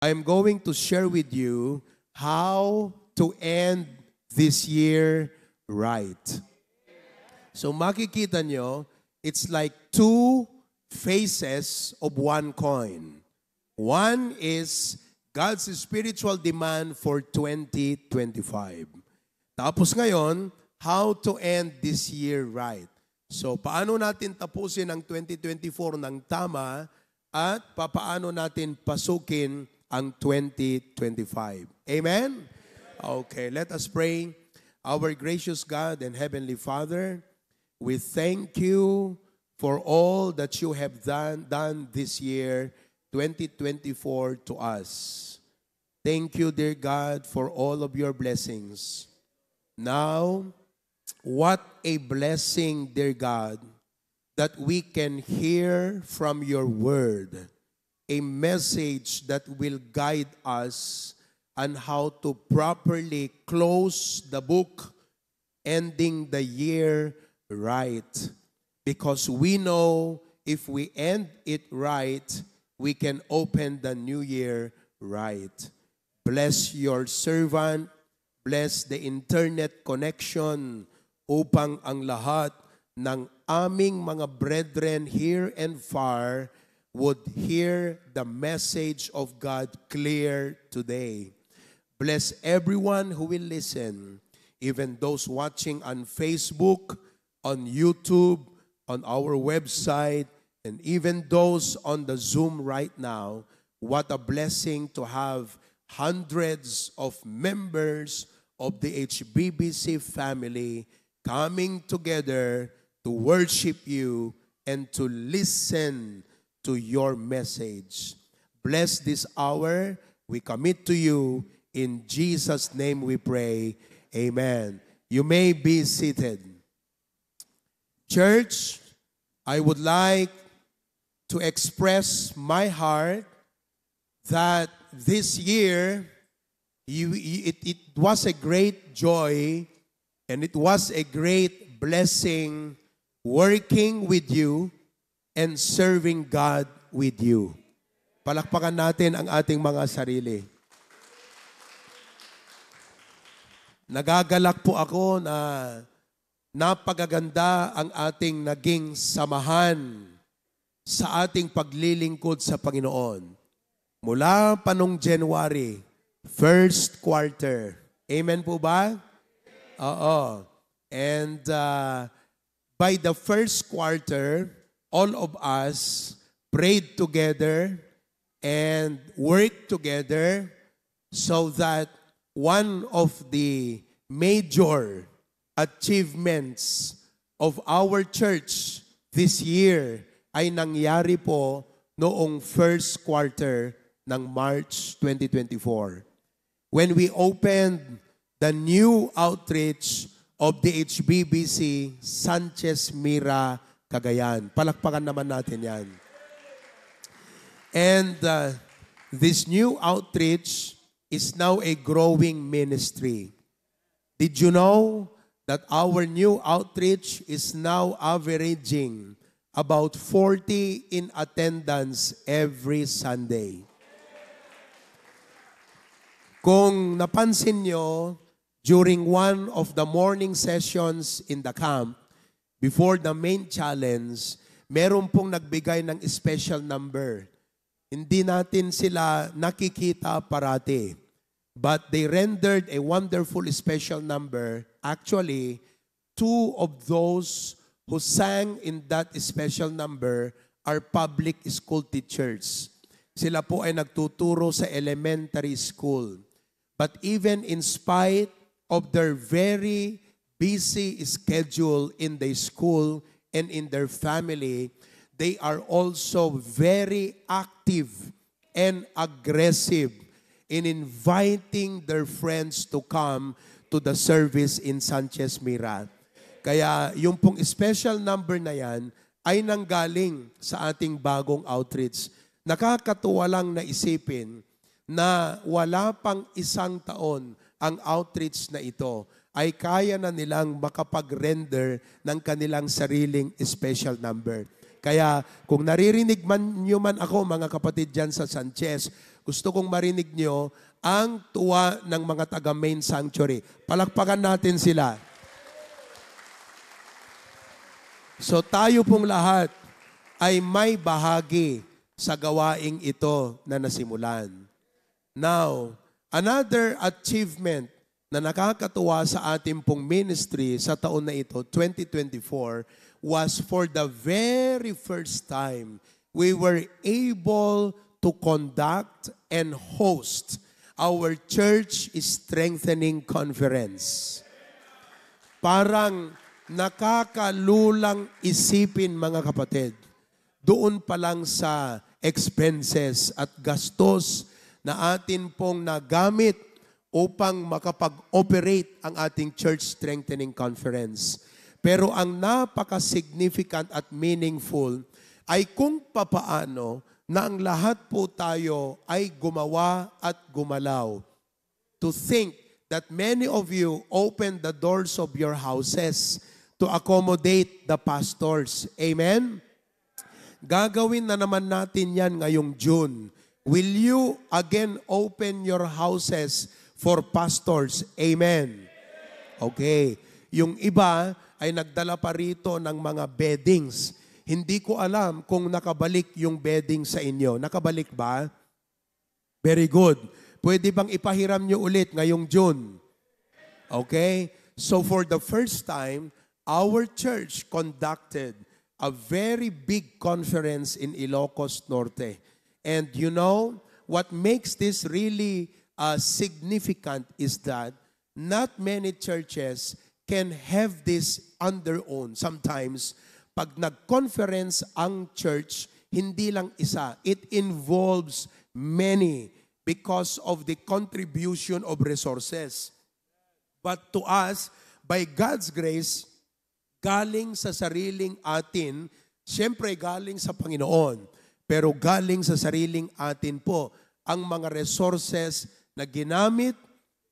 I'm going to share with you how to end this year right. So makikita nyo, it's like two faces of one coin. One is God's spiritual demand for 2025. Tapos ngayon, how to end this year right. So paano natin tapusin ang 2024 ng tama at paano natin pasukin ang 2025. Amen? Okay, let us pray. Our gracious God and Heavenly Father, we thank you for all that you have done this year, 2024, to us. Thank you, dear God, for all of your blessings. Now, what a blessing, dear God, that we can hear from your word, a message that will guide us on how to properly close the book, ending the year right. Because we know if we end it right, we can open the new year right. Bless your servant, bless the internet connection upang ang lahat ng aming mga brethren here and far would hear the message of God clear today. Bless everyone who will listen, even those watching on Facebook, on YouTube, on our website, and even those on the Zoom right now. What a blessing to have hundreds of members of the HBBC family coming together to worship you and to listen to your message. Bless this hour. We commit to you. In Jesus' name we pray. Amen. You may be seated. Church, I would like to express my heart that this year, it was a great joy and it was a great blessing working with you and serving God with you. Palakpakan natin ang ating mga sarili. Nagagalak po ako na napagaganda ang ating naging samahan sa ating paglilingkod sa Panginoon. Mula pa nung January, first quarter. Amen po ba? Oo. And by the first quarter, all of us prayed together and worked together so that one of the major achievements of our church this year ay nangyari po noong first quarter ng March 2024. When we opened the new outreach of the HBBC Sanchez Mira, Cagayan. Palakpakan naman natin yan. And this new outreach is now a growing ministry. Did you know that our new outreach is now averaging about 40 in attendance every Sunday? Kung napansin nyo, during one of the morning sessions in the camp, before the main challenge, meron pong nagbigay ng special number. Hindi natin sila nakikita parati. But they rendered a wonderful special number. Actually, two of those who sang in that special number are public school teachers. Sila po ay nagtuturo sa elementary school. But even in spite of their very busy schedule in the school and in their family, they are also very active and aggressive in inviting their friends to come to the service in Sanchez Mira. Kaya yung pong special number na yan ay nanggaling sa ating bagong outreach. Nakakatuwa lang na isipin na wala pang isang taon ang outreach na ito ay kaya na nilang makapag-render ng kanilang sariling special number. Kaya kung naririnig nyo man ako, mga kapatid dyan sa Sanchez, gusto kong marinig nyo ang tuwa ng mga taga-main sanctuary. Palakpakan natin sila. So tayo pong lahat ay may bahagi sa gawaing ito na nasimulan. Now, another achievement na nakakatuwa sa ating pong ministry sa taon na ito, 2024, was for the very first time we were able to conduct and host our church strengthening conference. Parang nakakalulang isipin, mga kapatid, doon pa lang sa expenses at gastos na atin pong nagamit upang makapag-operate ang ating church strengthening conference. Pero ang napaka-significant at meaningful ay kung papaano na ang lahat po tayo ay gumawa at gumalaw. To think that many of you opened the doors of your houses to accommodate the pastors. Amen? Gagawin na naman natin yan ngayong June. Will you again open your houses for pastors? Amen. Okay. Yung iba ay nagdala pa rito ng mga beddings. Hindi ko alam kung nakabalik yung bedding sa inyo. Nakabalik ba? Very good. Pwede bang ipahiram nyo ulit ngayong June? Okay. So for the first time, our church conducted a very big conference in Ilocos Norte. And you know, what makes this really significant is that not many churches can have this on their own. Sometimes, pag nag-conference ang church, hindi lang isa. It involves many because of the contribution of resources. But to us, by God's grace, galing sa sariling atin, siyempre galing sa Panginoon, pero galing sa sariling atin po ang mga resources na ginamit,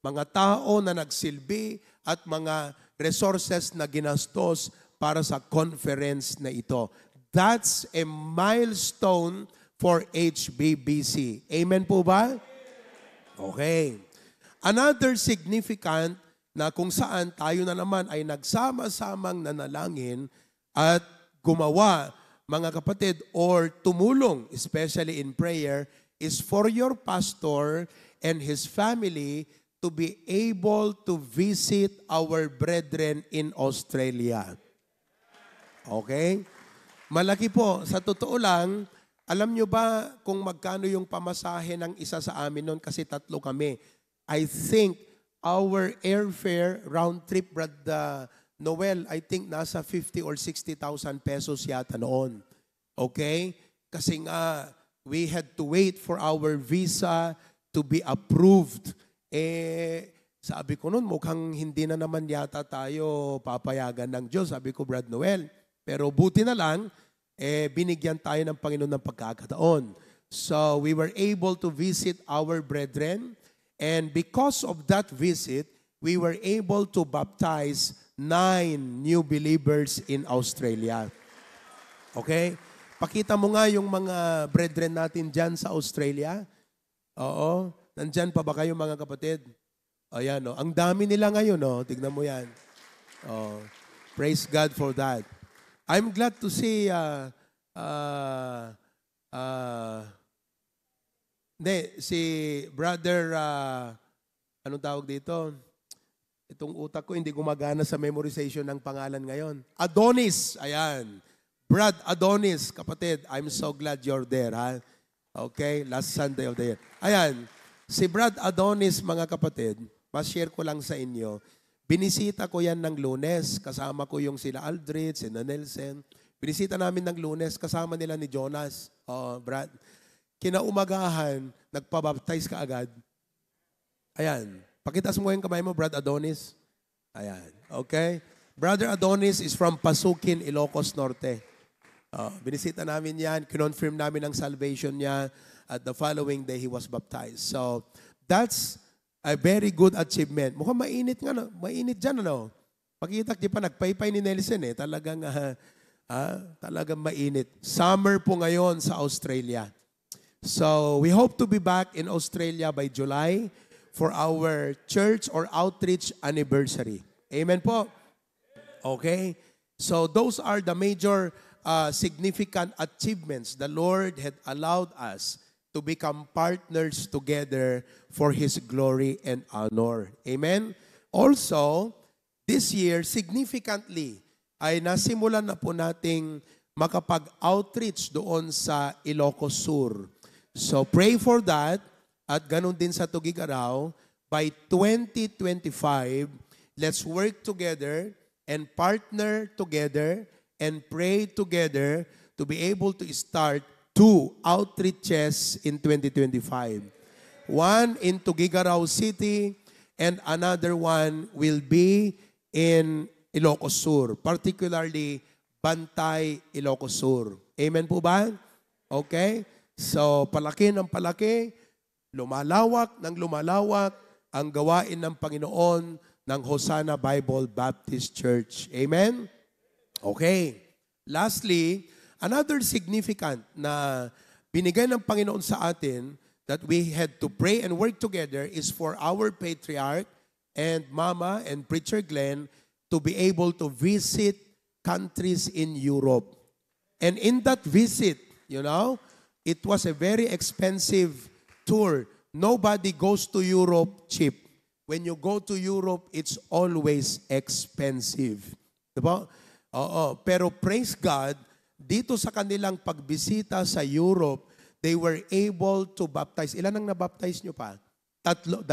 mga tao na nagsilbi, at mga resources na ginastos para sa conference na ito. That's a milestone for HBBC. Amen po ba? Okay. Another significant na kung saan tayo na naman ay nagsama-samang nanalangin at gumawa, mga kapatid, or tumulong, especially in prayer, is for your pastor and his family to be able to visit our brethren in Australia. Okay? Malaki po. Sa totoo lang, alam nyo ba kung magkano yung pamasahe ng isa sa amin noon? Kasi 3 kami. I think our airfare round trip, Brad Noel, I think nasa 50 or 60,000 pesos yata noon. Okay? Kasi nga, we had to wait for our visa to be approved. Sabi ko noon, mukhang hindi na naman yata tayo papayagan ng Diyos. Sabi ko, Brad Noel. Pero buti na lang, binigyan tayo ng Panginoon ng pagkakataon. So, we were able to visit our brethren. And because of that visit, we were able to baptize 9 new believers in Australia. Okay? Pakita mo nga yung mga brethren natin dyan sa Australia. Oo. Nandyan pa ba kayo, mga kapatid? Ayan, no? Ang dami nila ngayon, no? Tignan mo yan. Oh, praise God for that. I'm glad to see si brother, anong tawag dito? Itong utak ko hindi gumagana sa memorization ng pangalan ngayon. Adonis, ayan. Brad Adonis, kapatid, I'm so glad you're there, ha? Okay, last Sunday of the year. Ayan, si Brad Adonis, mga kapatid, ma-share ko lang sa inyo, binisita ko yan ng Lunes, kasama ko yung sila Aldrich, sila Nelson. Binisita namin ng Lunes, kasama nila ni Jonas. Brad, kinaumagahan, nagpabaptize ka agad. Ayan. Pakitas mo yung kamay mo, Brad Adonis. Ayan. Okay? Brother Adonis is from Pasukin, Ilocos Norte. Binisita namin yan. Kinonfirm namin ang salvation niya. At the following day, he was baptized. So, that's a very good achievement. Mukhang mainit nga, no? Mainit dyan, ano? Pakita, di pa nagpaypay ni Nelson, eh. Talagang Talagang mainit. Summer po ngayon sa Australia. So, we hope to be back in Australia by July for our church or outreach anniversary. Amen po? Okay? So, those are the major significant achievements the Lord had allowed us to become partners together for His glory and honor. Amen? Also, this year, significantly, ay nasimulan na po nating makapag-outreach doon sa Ilocos Sur. So pray for that at ganun din sa Tugigaraw. By 2025, let's work together and partner together and pray together to be able to start 2 outreaches in 2025. One in Tugigaraw City and another one will be in Ilocos Sur, particularly Bantay, Ilocos Sur. Amen po ba? Okay? So, palaki ng palaki, lumalawak ng lumalawak ang gawain ng Panginoon ng Hosanna Bible Baptist Church. Amen? Okay. Lastly, another significant na binigay ng Panginoon sa atin that we had to pray and work together is for our patriarch and Mama and Preacher Glenn to be able to visit countries in Europe. And in that visit, it was a very expensive tour. Nobody goes to Europe cheap. When you go to Europe, it's always expensive. Diba? Oo. Pero praise God, dito sa kanilang pagbisita sa Europe, they were able to baptize. Ilan ang nabaptize nyo pa? 2?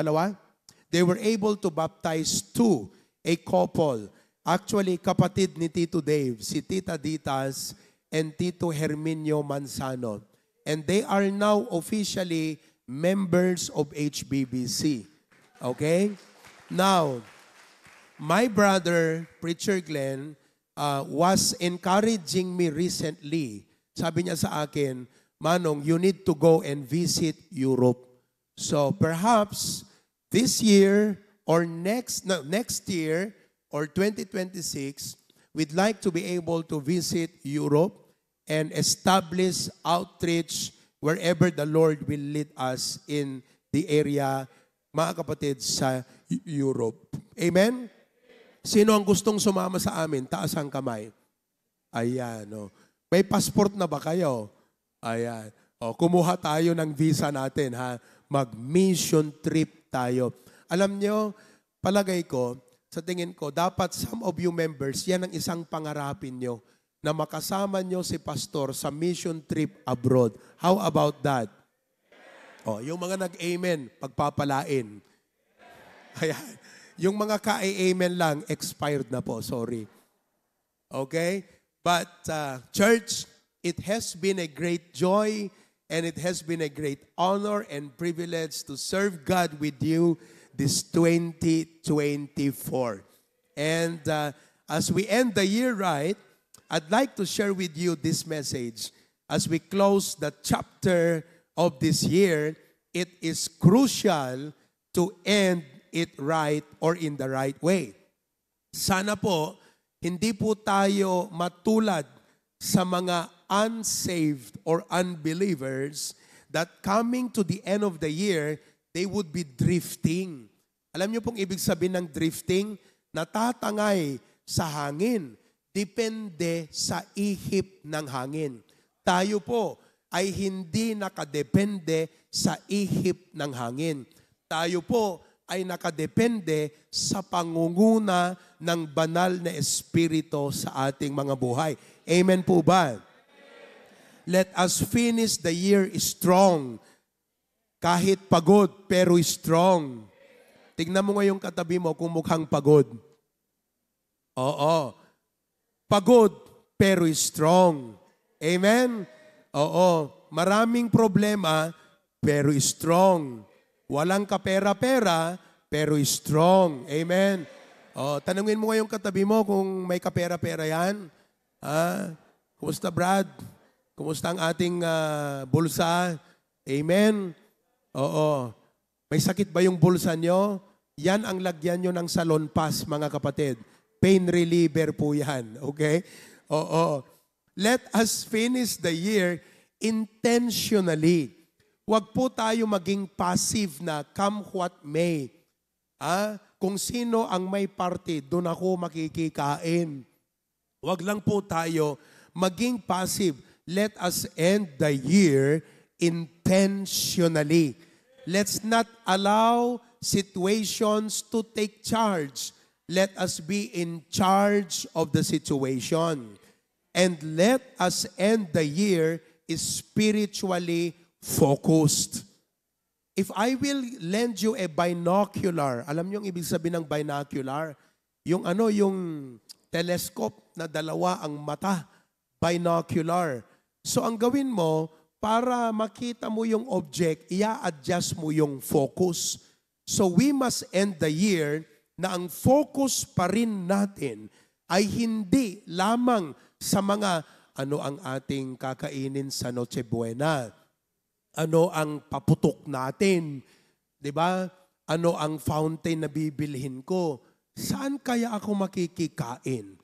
They were able to baptize 2. A couple. Actually, kapatid ni Tito Dave, si Tita Ditas and Tito Herminio Manzano. And they are now officially members of HBBC. Okay? Now, my brother, Preacher Glenn, was encouraging me recently. Sabi niya sa akin, Manong, you need to go and visit Europe. So perhaps this year or next year or 2026, we'd like to be able to visit Europe and establish outreach wherever the Lord will lead us in the area, mga kapatid, sa Europe. Amen? Sino ang gustong sumama sa amin? Taas ang kamay. Ayan. Oh. May passport na ba kayo? Ayan. O, kumuha tayo ng visa natin, ha? Mag-mission trip tayo. Alam nyo, palagay ko, sa tingin ko, dapat some of you members, yan ang isang pangarapin nyo, na makasama nyo si pastor sa mission trip abroad. How about that? O, yung mga nag-amen, pagpapalain. Ayan. Yung mga ka-amen lang, expired na po, sorry. Okay? But, church, it has been a great joy and it has been a great honor and privilege to serve God with you this 2024. And as we end the year right, I'd like to share with you this message. As we close the chapter of this year, it is crucial to end it right or in the right way. Sana po, hindi po tayo matulad sa mga unsaved or unbelievers that coming to the end of the year, they would be drifting. Alam niyo pong ibig sabihin ng drifting? Natatangay sa hangin. Depende sa ihip ng hangin. Tayo po ay hindi nakadepende sa ihip ng hangin. Tayo po ay nakadepende sa pangunguna ng banal na Espiritu sa ating mga buhay. Amen po ba? Let us finish the year strong. Kahit pagod, pero strong. Tignan mo ngayong katabi mo kung mukhang pagod. Oo. Pagod, pero strong. Amen? Oo. Maraming problema, pero strong. Walang kapera-pera, pero strong. Amen? Tanungin mo ngayong katabi mo kung may kapera-pera yan. Kumusta, Brad? Kumusta ang ating bulsa? Amen? Oo. May sakit ba yung bulsa nyo? Yan ang lagyan nyo ng Salon Pass, mga kapatid. Pain reliever po yan. Okay? Oo. let us finish the year intentionally. Huwag po tayo maging passive na come what may. Kung sino ang may party, doon ako makikikain. Huwag lang po tayo maging passive. Let us end the year intentionally. Let's not allow situations to take charge. Let us be in charge of the situation. And let us end the year spiritually focused. If I will lend you a binocular, alam niyo yung ibig sabihin ng binocular? Yung telescope na dalawa ang mata, binocular. So ang gawin mo, para makita mo yung object, i-adjust mo yung focus. So we must end the year na ang focus pa rin natin ay hindi lamang sa mga ano ang ating kakainin sa Noche Buena. Ano ang paputok natin? 'Di ba? Ano ang fountain na bibilhin ko? Saan kaya ako makikikain?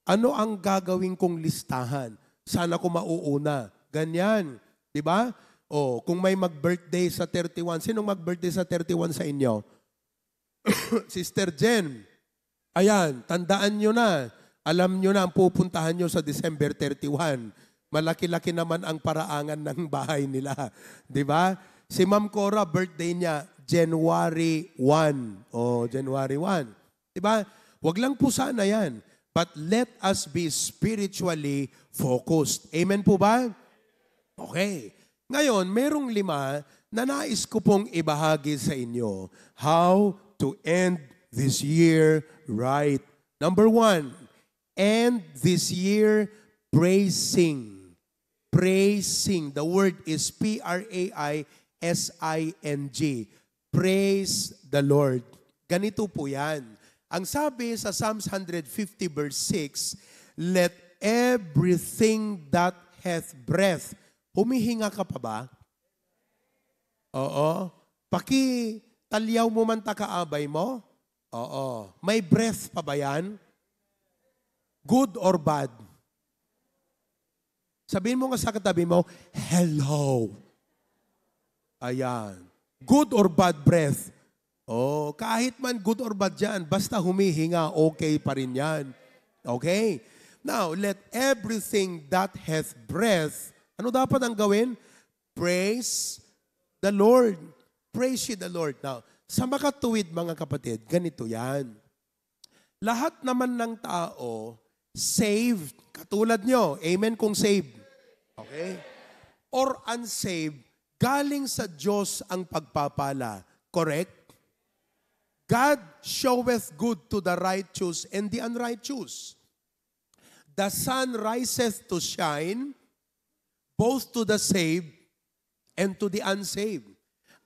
Ano ang gagawin kong listahan? Saan ako mauuna? Ganyan. 'Di ba? O, kung may mag-birthday sa 31, sinong mag-birthday sa 31 sa inyo? Sister Jen. Ayan, tandaan nyo na. Alam nyo na ang pupuntahan nyo sa December 31. Malaki-laki naman ang paraangan ng bahay nila. Di ba? Si Ma'am Cora, birthday niya, January 1. O, January 1. Di ba? Huwag lang po sana yan. But let us be spiritually focused. Amen po ba? Okay. Ngayon, merong 5 na nais ko pong ibahagi sa inyo. How to end this year right. Number 1, end this year praising. Praising. The word is Praising. Praise the Lord. Ganito po yan. Ang sabi sa Psalms 150 verse 6, let everything that hath breath. Humihinga ka pa ba? Oo. Pakitalyaw mo man takaabay mo? Oo. May breath pa ba yan? Good or bad? Sabihin mo nga sa katabi mo, hello. Ayan. Good or bad breath? Oh, kahit man good or bad yan, basta humihinga, okay pa rin yan. Okay? Now, let everything that hath breath, ano dapat ang gawin? Praise the Lord. Praise ye the Lord. Now, sa makatuwid mga kapatid, ganito yan. Lahat naman ng tao, saved, katulad nyo. Amen kung saved. Okay? Or unsaved, galing sa Diyos ang pagpapala. Correct? God showeth good to the righteous and the unrighteous. The sun riseth to shine both to the saved and to the unsaved.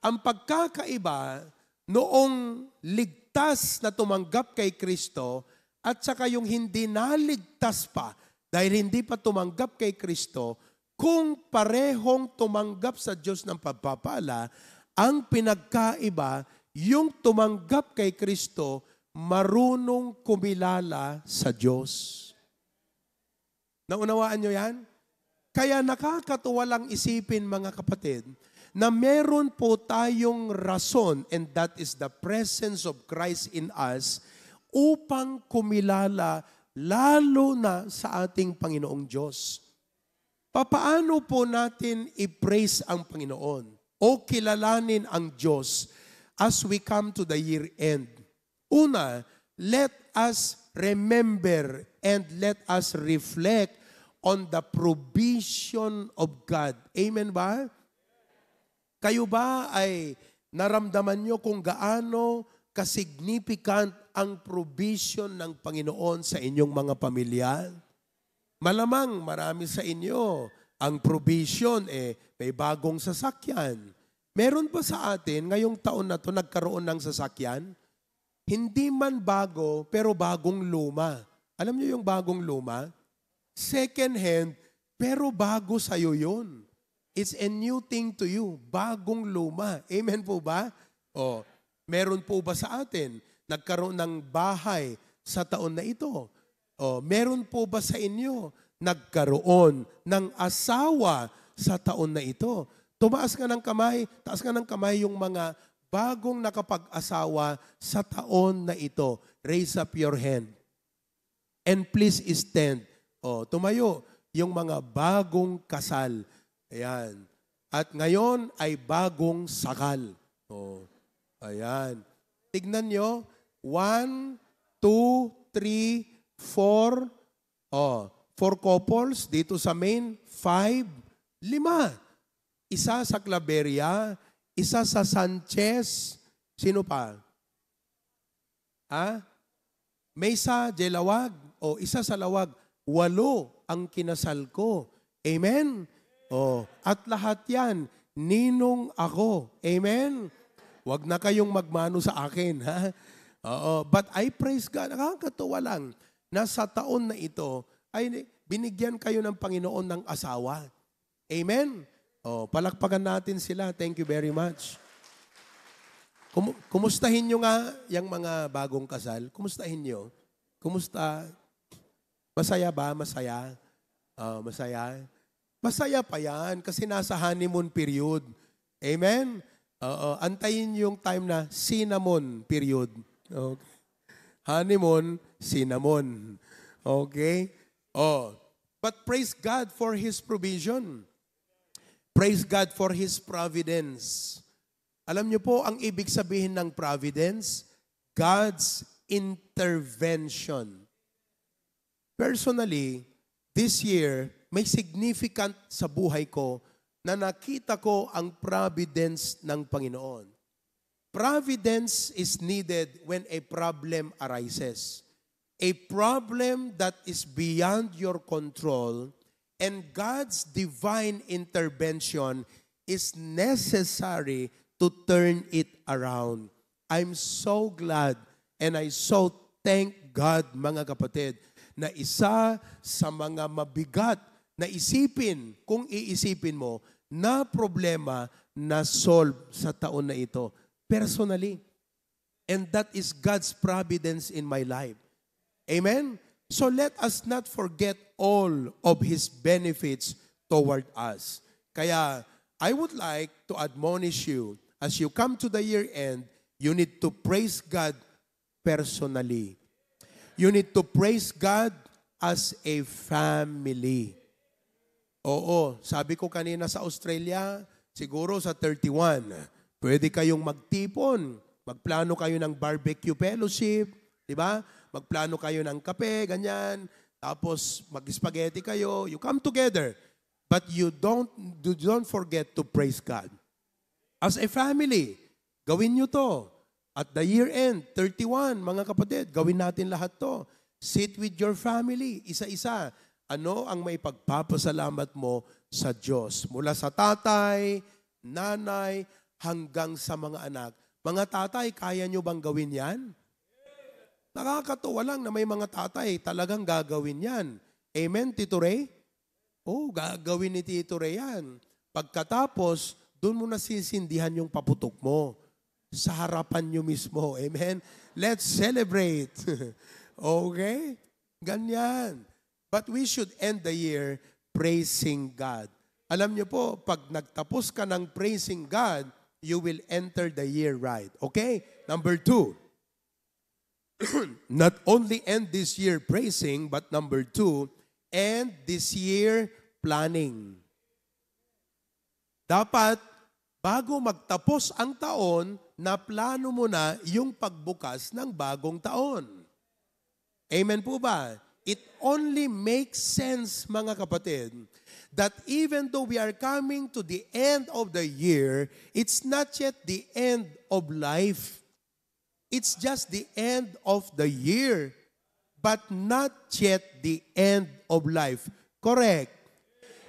Ang pagkakaiba noong ligtas na tumanggap kay Kristo at saka yung hindi naligtas pa dahil hindi pa tumanggap kay Kristo, kung parehong tumanggap sa Diyos ng pagpapala, ang pinagkaiba, yung tumanggap kay Kristo, marunong kumilala sa Diyos. Naunawaan nyo yan? Kaya nakakatuwa lang isipin mga kapatid, na meron po tayong rason, and that is the presence of Christ in us, upang kumilala lalo na sa ating Panginoong Diyos. Papaano po natin i-praise ang Panginoon o kilalanin ang Diyos as we come to the year end? Una, let us remember and let us reflect on the provision of God. Amen ba? Kayo ba ay naramdaman nyo kung gaano kasignificant ang provision ng Panginoon sa inyong mga pamilya? Malamang marami sa inyo ang provision, may bagong sasakyan. Meron pa sa atin, ngayong taon na to nagkaroon ng sasakyan? Hindi man bago, pero bagong luma. Alam niyo yung bagong luma? Second hand, pero bago sa'yo yun. It's a new thing to you. Bagong luma. Amen po ba? O, meron po ba sa atin nagkaroon ng bahay sa taon na ito? O, meron po ba sa inyo nagkaroon ng asawa sa taon na ito. Tumaas ka ng kamay, taas ka ng kamay yung mga bagong nakapag-asawa sa taon na ito. Raise up your hand. And please stand. Tumayo yung mga bagong kasal. Ayan. At ngayon ay bagong sakal. Ayan. Tignan nyo. 1, 2, 3, 4. 4 couples dito sa main. 5, 5. Isa sa Claveria. Isa sa Sanchez. Sino pa? Mesa, Jelawag. Isa sa Lawag. 8 ang kinasal ko. Amen? At lahat yan, ninong ako. Amen? Huwag na kayong magmano sa akin, ha? But I praise God. Nakakatuwa lang na sa taon na ito, ay binigyan kayo ng Panginoon ng asawa. Amen? Palakpakan natin sila. Thank you very much. Kumustahin nyo nga yung mga bagong kasal? Kumustahin nyo? Kumusta? Masaya ba? Masaya? Masaya? Masaya pa yan kasi nasa honeymoon period. Amen? Antayin yung time na cinnamon period. Okay. Honeymoon, cinnamon. Okay? But praise God for His provision. Praise God for His providence. Alam niyo po, ang ibig sabihin ng providence, God's intervention. Personally, this year, may significant sa buhay ko na nakita ko ang providence ng Panginoon. Providence is needed when a problem arises. A problem that is beyond your control and God's divine intervention is necessary to turn it around. I'm so glad and I so thank God, mga kapatid, na isa sa mga mabigat na isipin, kung iisipin mo, na problema na solve sa taon na ito. Personally. And that is God's providence in my life. Amen? So let us not forget all of His benefits toward us. Kaya, I would like to admonish you, as you come to the year end, you need to praise God personally. You need to praise God as a family. Sabi ko kanina sa Australia, siguro sa 31, pwede kayong magtipon, magplano kayo ng barbecue fellowship, di ba? Magplano kayo ng kape, ganyan, tapos mag-spaghetti kayo, you come together. But you don't forget to praise God. As a family, gawin nyo to. At the year end, 31, mga kapatid, gawin natin lahat to. Sit with your family, isa-isa. Ano ang may pagpapasalamat mo sa Diyos? Mula sa tatay, nanay, hanggang sa mga anak. Mga tatay, kaya nyo bang gawin yan? Nakakatuwa lang na may mga tatay talagang gagawin yan. Amen, Tito Ray? Gagawin ni Tito Ray yan. Pagkatapos, doon mo nasisindihan yung paputok mo. Sa harapan nyo mismo. Amen? Let's celebrate. Okay? Ganyan. But we should end the year praising God. Alam nyo po, pag nagtapos ka ng praising God, you will enter the year right. Okay? Number 2. Not only end this year praising, but number 2, end this year planning. Dapat, bago magtapos ang taon, na plano mo na yung pagbukas ng bagong taon. Amen po ba? It only makes sense, mga kapatid, that even though we are coming to the end of the year, it's not yet the end of life. It's just the end of the year, but not yet the end of life. Correct?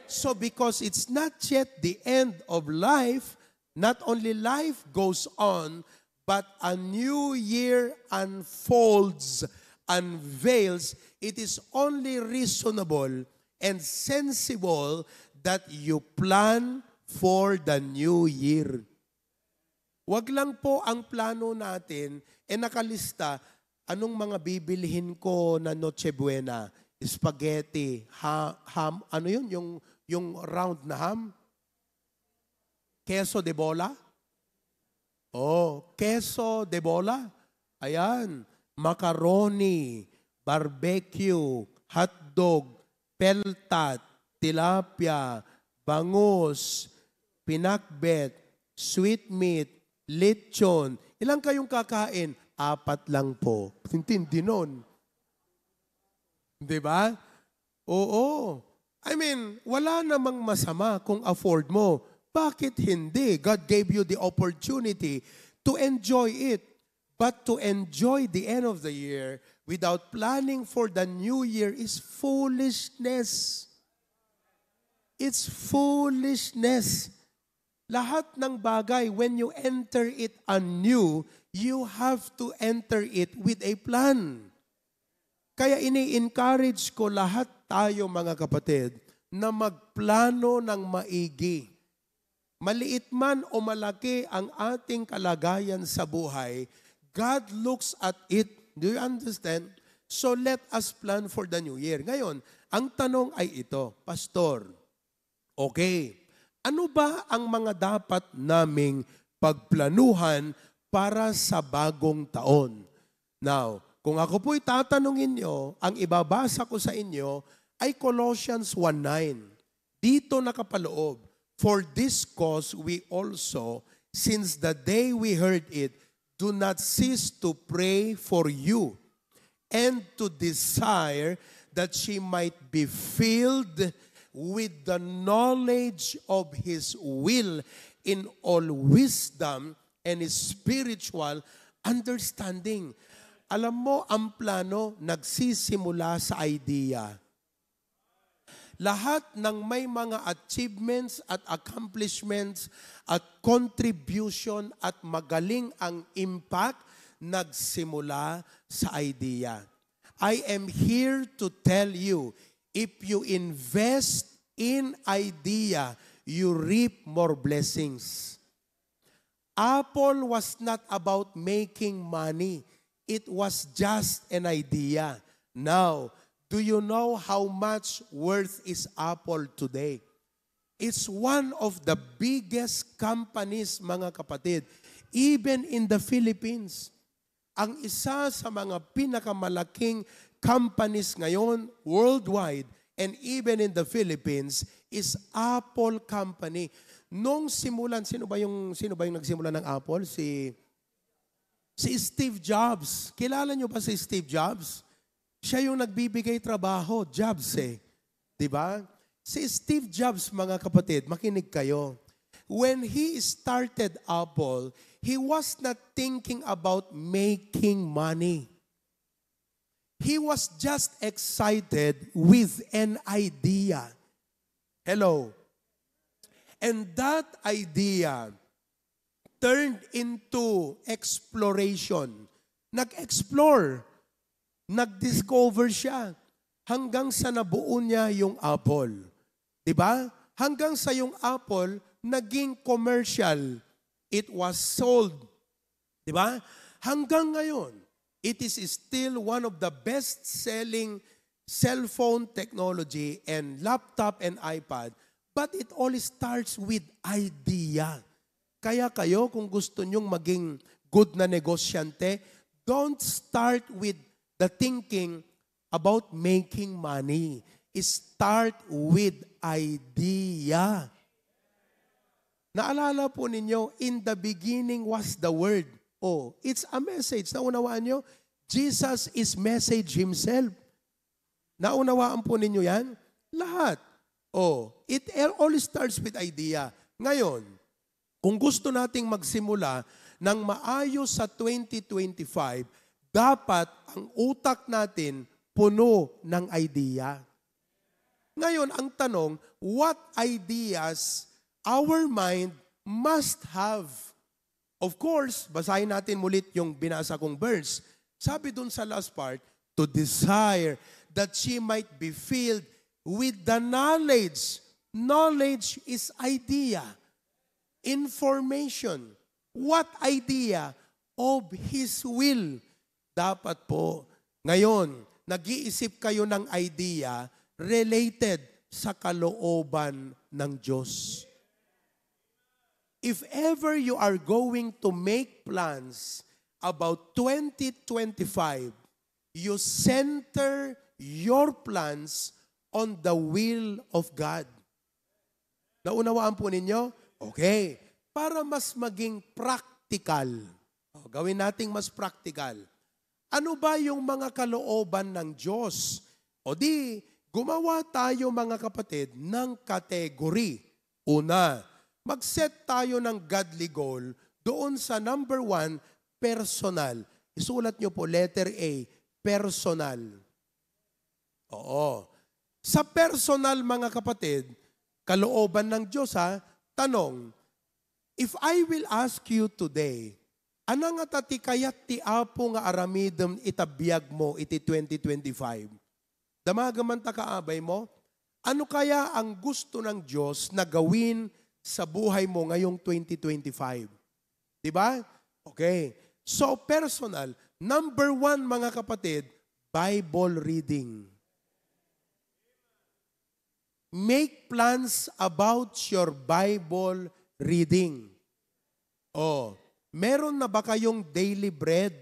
So because it's not yet the end of life, not only life goes on, but a new year unfolds, unveils. It is only reasonable and sensible that you plan for the new year. Wag lang po ang plano natin nakalista, anong mga bibilhin ko na Noche Buena? spaghetti, ham, ano yun? Yung round na ham? Queso de bola? Oh, queso de bola. Ayan, macaroni, barbecue, hotdog, peltat, tilapia, bangus, pinakbet, sweet meat, lechon. Ilang kayong kakain? 4 lang po. Tintindi nun. Di ba? Oo. I mean, wala namang masama kung afford mo. Bakit hindi? God gave you the opportunity to enjoy it. But to enjoy the end of the year without planning for the new year is foolishness. It's foolishness. Lahat ng bagay, when you enter it anew, you have to enter it with a plan. Kaya ini-encourage ko lahat tayo mga kapatid na magplano ng maigi. Maliit man o malaki ang ating kalagayan sa buhay, God looks at it. Do you understand? So let us plan for the new year. Ngayon, ang tanong ay ito, Pastor, okay, ano ba ang mga dapat naming pagplanuhan para sa bagong taon? Now, kung ako po'y tatanungin nyo, ang ibabasa ko sa inyo ay Colossians 1:9. Dito nakapaloob, for this cause we also, since the day we heard it, do not cease to pray for you and to desire that she might be filled with the knowledge of His will in all wisdom and spiritual understanding. Alam mo, ang plano nagsisimula sa idea. Lahat ng may mga achievements at accomplishments at contribution at magaling ang impact, nagsimula sa idea. I am here to tell you, if you invest in idea, you reap more blessings. Apple was not about making money. It was just an idea. Now, do you know how much worth is Apple today? It's one of the biggest companies, mga kapatid, even in the Philippines. Ang isa sa mga pinakamalaking companies ngayon worldwide and even in the Philippines is Apple Company. Nung simulan, sino ba yung nagsimula ng Apple? Si Steve Jobs. Kilala niyo ba si Steve Jobs? Siya yung nagbibigay trabaho, Jobs eh. Diba? Si Steve Jobs, mga kapatid, makinig kayo. When he started Apple, he was not thinking about making money. He was just excited with an idea. Hello. And that idea turned into exploration. Nag-explore. Nag-discover siya hanggang sa nabuo niya yung Apple. Diba? Hanggang sa yung Apple naging commercial. It was sold. Diba? Hanggang ngayon, it is still one of the best-selling cellphone technology and laptop and iPad. But it all starts with idea. Kaya kayo, kung gusto nyong maging good na negosyante, don't start with the thinking about making money. Start with idea. Naalala po ninyo, in the beginning was the Word. Oh, it's a message. Naunawaan nyo? Jesus is message Himself. Naunawaan po ninyo yan? Lahat. Oh, it all starts with idea. Ngayon, kung gusto nating magsimula ng maayos sa 2025, dapat ang utak natin puno ng idea. Ngayon, ang tanong, what ideas our mind must have? Of course, basahin natin mulit yung binasa kong verse. Sabi dun sa last part, to desire that she might be filled with the knowledge. Knowledge is idea. Information. What idea? Of His will. Dapat po, ngayon, nag-iisip kayo ng idea related sa kalooban ng Diyos. If ever you are going to make plans about 2025, you center your plans on the will of God. Naunawaan po ninyo? Okay. Para mas maging practical. Gawin nating mas practical. Ano ba yung mga kalooban ng Diyos? O di, gumawa tayo mga kapatid ng category. Una, mag-set tayo ng godly goal doon sa number 1, personal. Isulat nyo po, letter A, personal. Oo. Sa personal mga kapatid, kalooban ng Diyos tanong, if I will ask you today, anang atati kayat ti apo nga aramidem itabiyag mo iti 2025? Damagaman ta kaabay mo, ano kaya ang gusto ng Diyos na gawin sa buhay mo ngayong 2025? Diba? Okay. So personal, number 1 mga kapatid, Bible reading. Make plans about your Bible reading. Meron na ba kayong daily bread?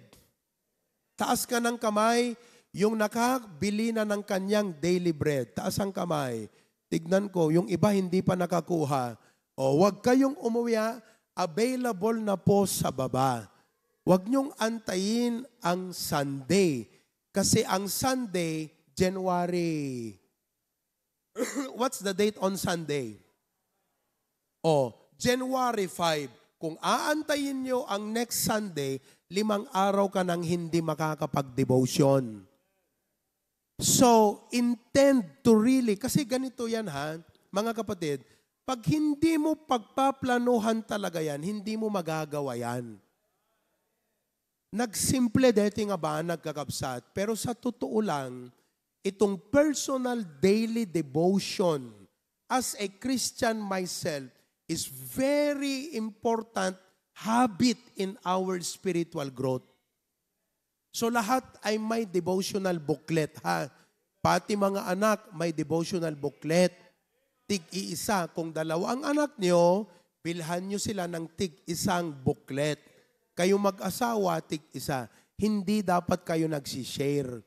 Taas ka ng kamay, yung nakabili na ng kanyang daily bread. Taas ang kamay. Tignan ko, yung iba hindi pa nakakuha. Huwag kayong umuwi, available na po sa baba. Huwag niyong antayin ang Sunday. Kasi ang Sunday, January. What's the date on Sunday? January 5. Kung aantayin nyo ang next Sunday, 5 araw ka nang hindi makakapag-devotion. So, intend to really, kasi ganito yan mga kapatid, pag hindi mo pagpaplanuhan talaga yan, hindi mo magagawa yan. Nagsimple deti nga ba nagkakabsat, pero sa totoo lang, itong personal daily devotion as a Christian myself is very important habit in our spiritual growth. So lahat ay may devotional booklet Pati mga anak may devotional booklet. Tig-iisa. Kung 2 ang anak nyo, bilhan nyo sila ng tig-isang booklet. Kayo mag-asawa, tig-isa. Hindi dapat kayo nagsishare.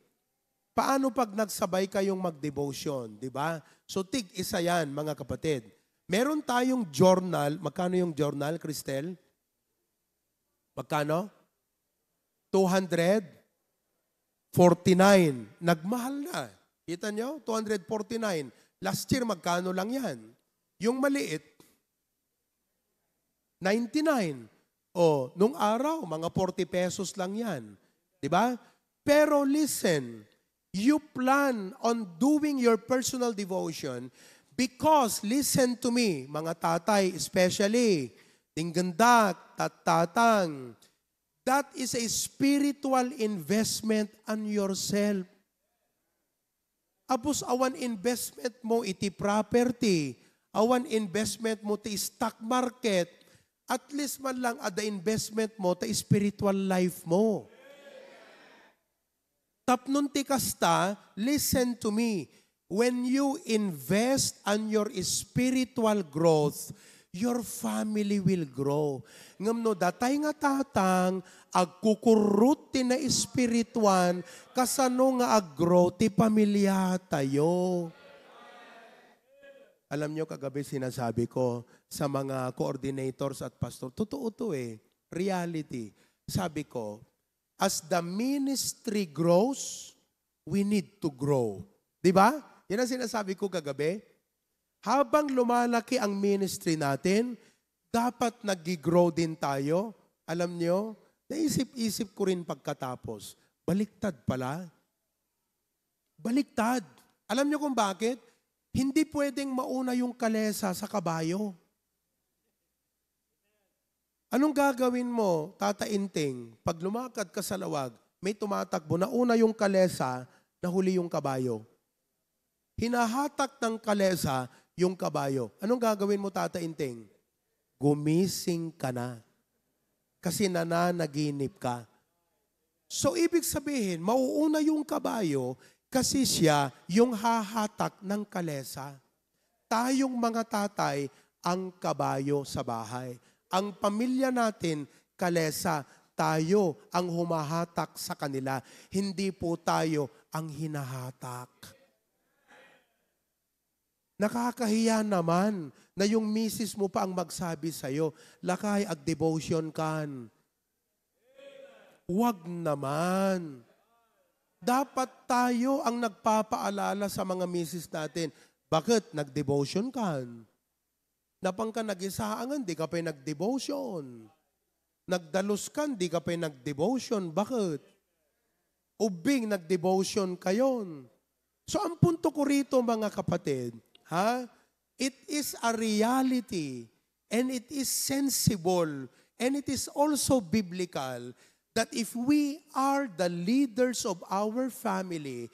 Paano pag nagsabay kayong mag-devotion, di ba? So tig-isa yan, mga kapatid. Meron tayong journal. Magkano yung journal, Cristel? Magkano? 249. Nagmahal na. Kita nyo? 249. Last year, magkano lang yan? Yung maliit, 99. Nung araw, mga 40 pesos lang yan. Di ba? Pero listen, you plan on doing your personal devotion because, listen to me, mga tatay especially, tinggandak, tatang, that is a spiritual investment on yourself. Apos awan investment mo iti property, awan investment mo ti stock market, at least man lang ada investment mo ta spiritual life mo. Tapnon ti kasta, listen to me, when you invest on your spiritual growth, your family will grow. Ngam no, datay nga tatang, agkukurut ti na espirituan, kasano nga aggrow ti pamilya tayo. Alam nyo, kagabi sinasabi ko sa mga coordinators at pastor, totoo to reality. Sabi ko, as the ministry grows, we need to grow. Diba? Yan ang sinasabi ko kagabi. Habang lumalaki ang ministry natin, dapat nag-grow din tayo. Alam nyo, naisip-isip ko rin pagkatapos, baliktad pala. Baliktad. Alam nyo kung bakit? Hindi pwedeng mauna yung kalesa sa kabayo. Anong gagawin mo, Tata Inting, pag lumakad ka sa lawag, may tumatakbo, nauna yung kalesa, nahuli yung kabayo. Hinahatak ng kalesa yung kabayo. Anong gagawin mo, Tata Inting? Gumising ka na. Kasi nananaginip ka. So, ibig sabihin, mauuna yung kabayo kasi siya yung hahatak ng kalesa. Tayong mga tatay, ang kabayo sa bahay. Ang pamilya natin, kalesa, tayo ang humahatak sa kanila. Hindi po tayo ang hinahatak. Nakakahiya naman na yung misis mo pa ang magsabi sa'yo, lakay, ag-devotion kan. Huwag naman. Dapat tayo ang nagpapaalala sa mga misis natin. Bakit? Nag-devotion kan. Napang ka nag-isaangan, di ka pa nag-devotion. Nagdalos kan, di ka pa nag-devotion. Bakit? Ubing, nag-devotion kayon. So ang punto ko rito mga kapatid, it is a reality and it is sensible and it is also biblical that if we are the leaders of our family,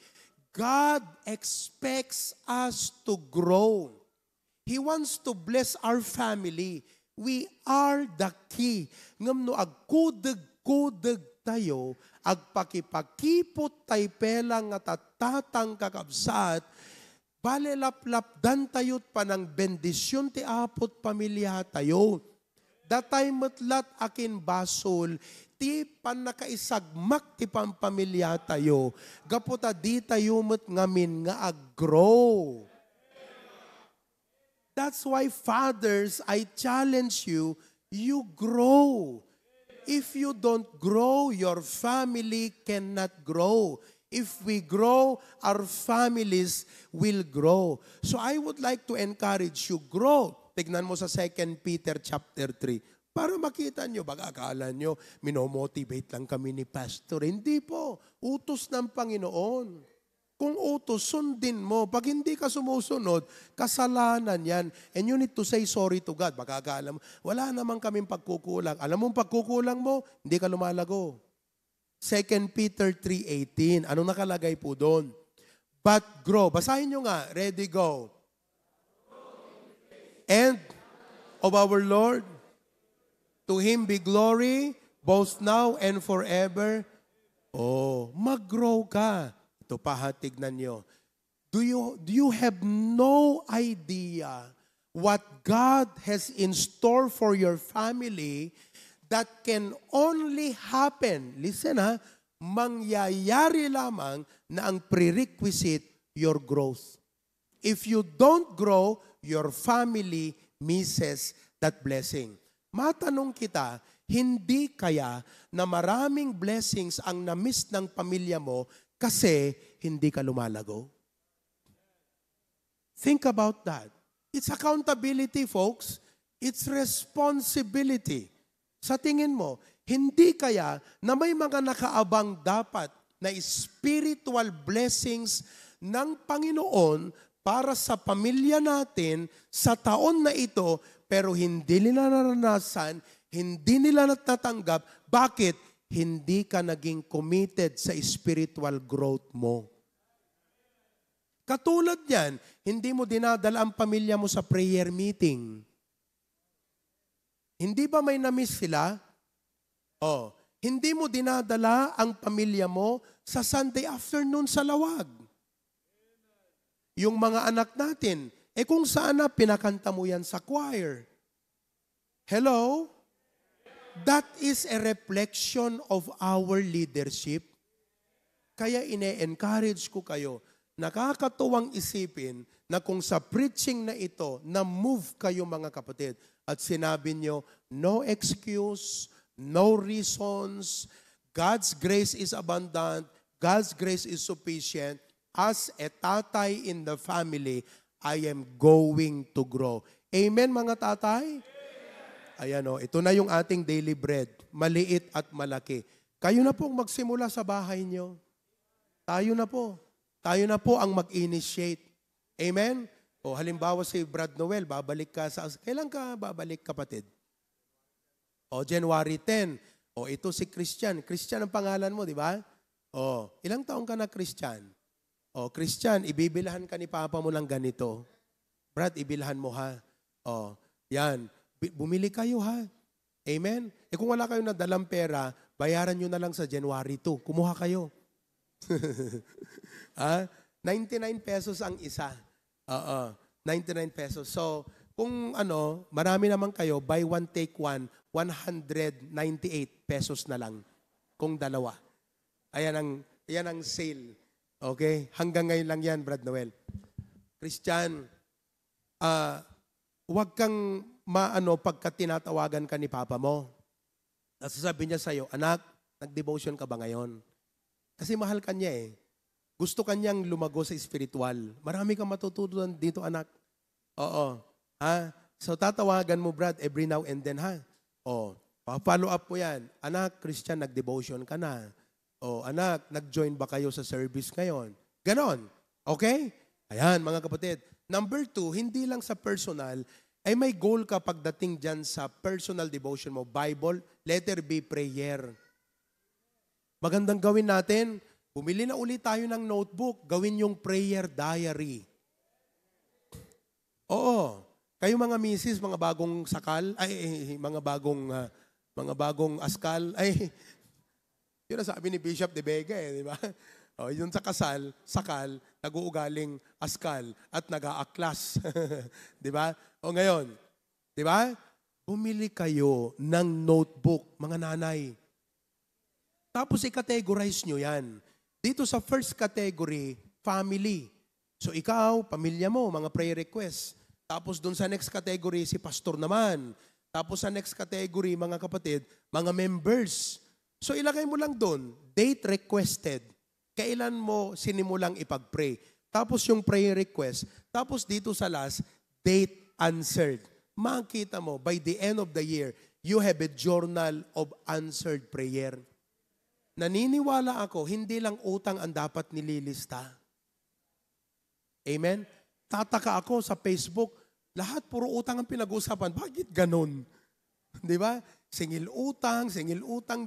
God expects us to grow. He wants to bless our family. We are the key. Ngam no agkudeg tayo, agpakipakipot tay pelang nga tatatang kakabsat, balelaplap dan tayot pa ng bendisyon ti apot pamilya tayo. Datay metlat akin basol, ti panakaisagmak ti pampamilya tayo, gaputa di tayo met ngamin nga aggrow. That's why fathers, I challenge you, you grow. If you don't grow, your family cannot grow. If we grow, our families will grow. So I would like to encourage you, grow. Tignan mo sa 2 Peter chapter 3. Para makita nyo, baka akala nyo, minomotivate lang kami ni pastor. Hindi po. Utos ng Panginoon. Kung utos, sundin mo. Pag hindi ka sumusunod, kasalanan yan. And you need to say sorry to God. Baka akala mo, wala naman kaming pagkukulang. Alam mo pagkukulang mo, hindi ka lumalago. 2 Peter 3:18. Anong nakalagay po doon? But grow. Basahin nyo nga. Ready, go. And of our Lord, to Him be glory, both now and forever. Oh, mag-grow ka. Ito pa, tignan nyo. Do you have no idea what God has in store for your family that can only happen, listen mangyayari lamang na ang prerequisite, your growth. If you don't grow, your family misses that blessing. Matanong kita, hindi kaya na maraming blessings ang na-miss ng pamilya mo kasi hindi ka lumalago? Think about that. It's accountability, folks. It's responsibility. Sa tingin mo, hindi kaya na may mga nakaabang dapat na spiritual blessings ng Panginoon para sa pamilya natin sa taon na ito, pero hindi nila naranasan, hindi nila natatanggap. Bakit? Hindi ka naging committed sa spiritual growth mo. Katulad yan, hindi mo dinadala ang pamilya mo sa prayer meeting. Hindi ba may na-miss sila? Oh, hindi mo dinadala ang pamilya mo sa Sunday afternoon sa lawag. Yung mga anak natin, kung saan na pinakanta mo yan sa choir. Hello? That is a reflection of our leadership. Kaya ine-encourage ko kayo, nakakatuwang isipin na kung sa preaching na ito, na-move kayo mga kapatid at sinabi nyo, no excuse, no reasons, God's grace is abundant, God's grace is sufficient. As a tatay in the family, I am going to grow. Amen mga tatay? Ayan o, ito na yung ating daily bread, maliit at malaki. Kayo na pong magsimula sa bahay nyo. Tayo na po. Tayo na po ang mag-initiate. Amen? O halimbawa si Brad Noel, babalik ka sa... Kailan ka babalik kapatid? O January 10. O ito si Christian. Christian ang pangalan mo, di ba? O ilang taong ka na Christian? O Christian, ibibilhan ka ni Papa mo lang ganito. Brad, ibilhan mo ha. O yan. Bumili kayo ha. Amen? Kung wala kayong nadalang pera, bayaran nyo na lang sa January 2. Kumuha kayo. 99 pesos ang isa. 99 pesos. So, kung marami naman kayo, buy one, take one, 198 pesos na lang. Kung dalawa. Ayan ang sale. Okay? Hanggang ngayon lang yan, Brad Noel. Christian, huwag kang pagka tinatawagan ka ni Papa mo. Nasasabi niya sa'yo, anak, nag-devotion ka ba ngayon? Kasi mahal ka niya eh. Gusto kanyang lumago sa spiritual. Marami kang matututunan dito, anak. Oo. So tatawagan mo, Brad, every now and then, ha? Pa-follow up mo yan. Anak, Christian, nag-devotion ka na. Anak, nag-join ba kayo sa service ngayon? Ganon. Okay? Ayan, mga kapatid. Number 2, hindi lang sa personal, ay may goal ka pagdating dyan sa personal devotion mo. Bible, letter B, prayer. Magandang gawin natin, bumili na ulit tayo ng notebook, gawin yung prayer diary. Oo. Kayo mga misis, mga bagong sakal, mga bagong askal, yun ang sabi ni Bishop de Vega di ba? Yun sa sakal, nag-uugaling askal at nag-aaklas. Di ba? Ngayon, di ba? Bumili kayo ng notebook, mga nanay. Tapos i-categorize nyo yan. Dito sa first category, family. So ikaw, pamilya mo, mga prayer requests. Tapos dun sa next category, si pastor naman. Tapos sa next category, mga kapatid, mga members. So ilagay mo lang doon, date requested. Kailan mo sinimulang ipag-pray. Tapos yung prayer request. Tapos dito sa last, date answered. Makita mo, by the end of the year, you have a journal of answered prayer. Naniniwala ako, hindi lang utang ang dapat nililista. Amen? Tataka ako sa Facebook, lahat puro utang ang pinag-usapan. Bakit ganun? Di ba? Singil utang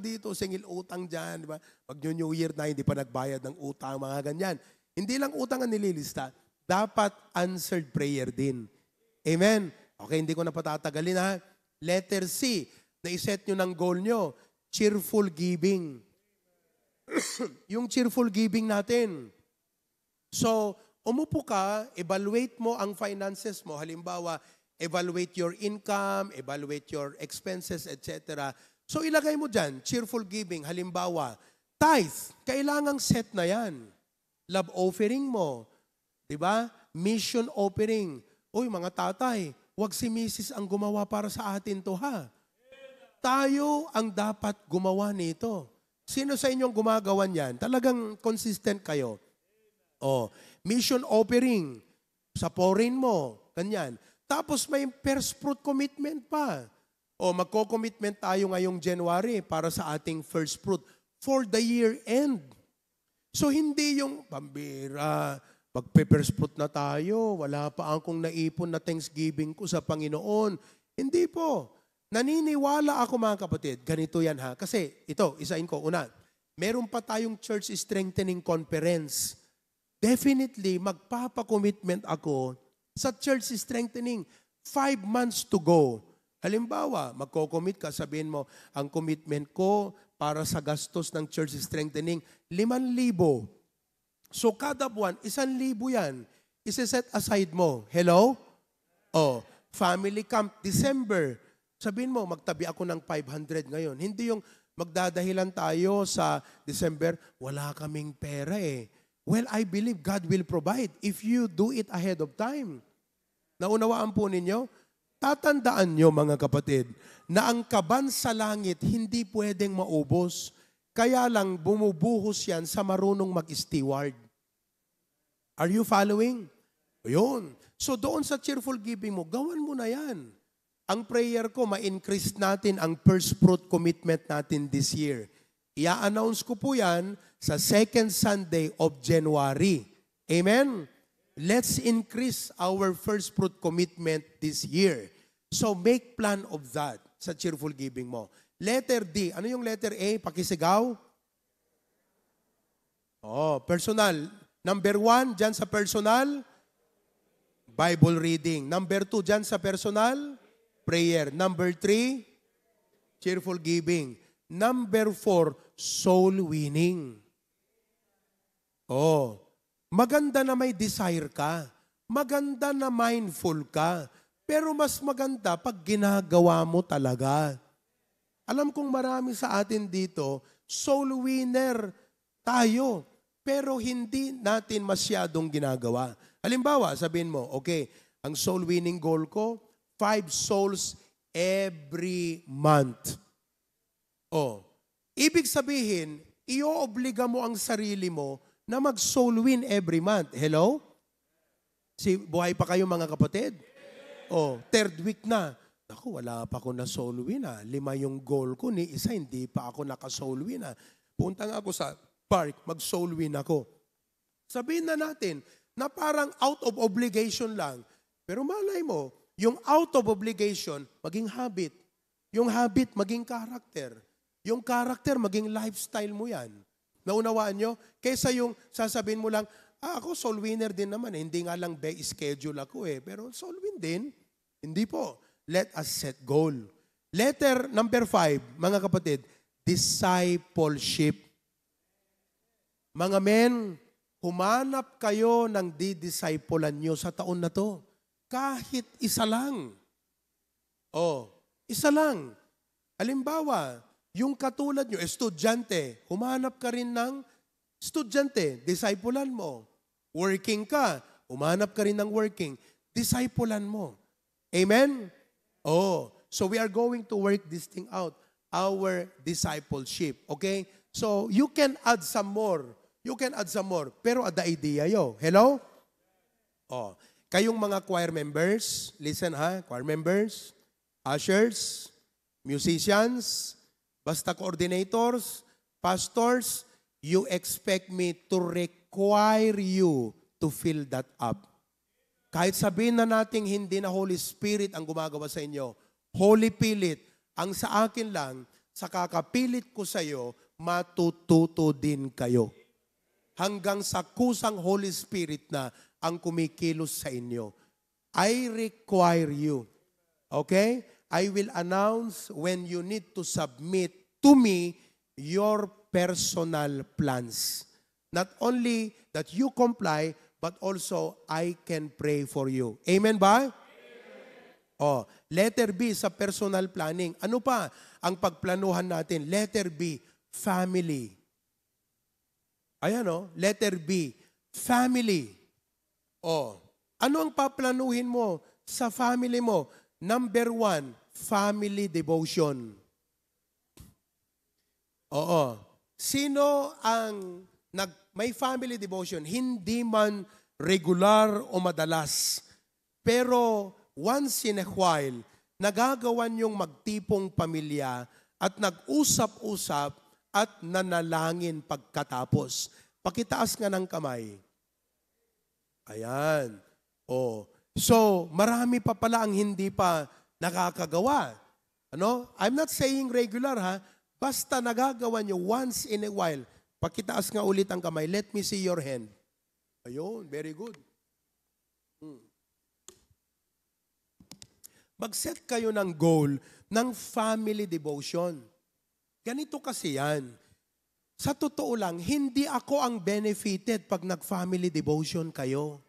dito, singil utang dyan. Diba? Pag New Year na, hindi pa nagbayad ng utang, mga ganyan. Hindi lang utang ang nililista, dapat answered prayer din. Amen? Okay, hindi ko na patatagalin ha. Letter C, na-set nyo ng goal nyo, cheerful giving. Yung cheerful giving natin. So, umupo ka, evaluate mo ang finances mo. Halimbawa, evaluate your income, evaluate your expenses, etc. So ilagay mo dyan, cheerful giving. Halimbawa, tithe, kailangang set na yan. Love offering mo, di ba? Mission offering. Uy, mga tatay, wag si Mrs. ang gumawa para sa atin to ha. Tayo ang dapat gumawa nito. Sino sa inyong gumagawa niyan? Talagang consistent kayo. Mission offering, saporin mo, ganyan. Tapos may first fruit commitment pa. Magko-commitment tayo ngayong January para sa ating first fruit for the year end. So hindi yung pambira, magpe-first fruit na tayo, wala pa akong naipon na Thanksgiving ko sa Panginoon. Hindi po. Naniniwala ako mga kapatid, ganito yan ha. Kasi ito, isahin ko, una, meron pa tayong church strengthening conference. Definitely, magpapa-commitment ako sa church strengthening, 5 months to go. Halimbawa, magko-commit ka, sabihin mo, ang commitment ko para sa gastos ng church strengthening, 5,000. So kada buwan, 1,000 yan. Isa-set aside mo. Hello? Family camp, December. Sabihin mo, magtabi ako ng 500 ngayon. Hindi yung magdadahilan tayo sa December, wala kaming pera eh. Well, I believe God will provide if you do it ahead of time. Naunawaan po ninyo? Tatandaan nyo mga kapatid, na ang kaban sa langit hindi pwedeng maubos. Kaya lang bumubuhos yan sa marunong mag-steward. Are you following? Yun. So doon sa cheerful giving mo, gawan mo na yan. Ang prayer ko, ma-increase natin ang first fruit commitment natin this year. I-announce ko po yan sa second Sunday of January. Amen? Let's increase our first fruit commitment this year. So make plan of that sa cheerful giving mo. Letter D. Ano yung letter A? Pakisigaw? Personal. Number 1, dyan sa personal, Bible reading. Number 2, dyan sa personal, prayer. Number 3, cheerful giving. Number 4, soul winning. Oh, maganda na may desire ka. Maganda na mindful ka. Pero mas maganda pag ginagawa mo talaga. Alam kong marami sa atin dito, soul winner tayo. Pero hindi natin masyadong ginagawa. Halimbawa, sabihin mo, okay, ang soul winning goal ko, 5 souls every month. Oh, ibig sabihin, ioobliga mo ang sarili mo na mag-soul win every month. Hello? Buhay pa kayo mga kapatid? Oh, 3rd week na. Ako, wala pa ako na soul win 5 yung goal ko, ni isa hindi pa ako naka-soul win Punta nga ako sa park, mag-soul win ako. Sabihin na natin na parang out of obligation lang. Pero malay mo, yung out of obligation, maging habit. Yung habit, maging character. Yung character, maging lifestyle mo yan. Naunawaan nyo? Kaysa yung sasabihin mo lang, ako soul winner din naman. Hindi nga lang schedule ako Pero soul win din. Hindi po. Let us set goal. Letter number 5, mga kapatid, discipleship. Mga men, humanap kayo ng didiscipulan nyo sa taon na to. Kahit isa lang. Isa lang. Halimbawa, yung katulad nyo, estudyante, humanap ka rin ng estudyante, discipulan mo. Working ka, humanap ka rin ng working, discipulan mo. Amen? So we are going to work this thing out, our discipleship. Okay? So you can add some more. You can add some more. Pero the idea yo. Hello? Kayong mga choir members, listen choir members, ushers, musicians, basta coordinators, pastors, you expect me to require you to fill that up. Kahit sabihin na nating hindi na Holy Spirit ang gumagawa sa inyo, Holy Pilit, ang sa akin lang, sa kakapilit ko sa iyo, matututo din kayo. Hanggang sa kusang Holy Spirit na ang kumikilos sa inyo. I require you. Okay? I will announce when you need to submit to me your personal plans. Not only that you comply, but also I can pray for you. Amen ba? Amen. Letter B sa personal planning. Ano pa ang pagplanuhan natin? Letter B, family. Ayan letter B, family. Ano ang paplanuhin mo sa family mo? Number 1, family devotion. Sino ang may family devotion? Hindi man regular o madalas. Pero once in a while, nagagawan yung magtipong pamilya at nag-usap-usap at nanalangin pagkatapos. Pakitaas nga ng kamay. Ayan. So, marami pa pala ang hindi pa nakakagawa. I'm not saying regular Basta nagagawa nyo once in a while. Pakitaas nga ulit ang kamay. Let me see your hand. Ayun, very good. Mag-set kayo ng goal ng family devotion. Ganito kasi yan. Sa totoo lang, hindi ako ang benefited pag nag-family devotion kayo.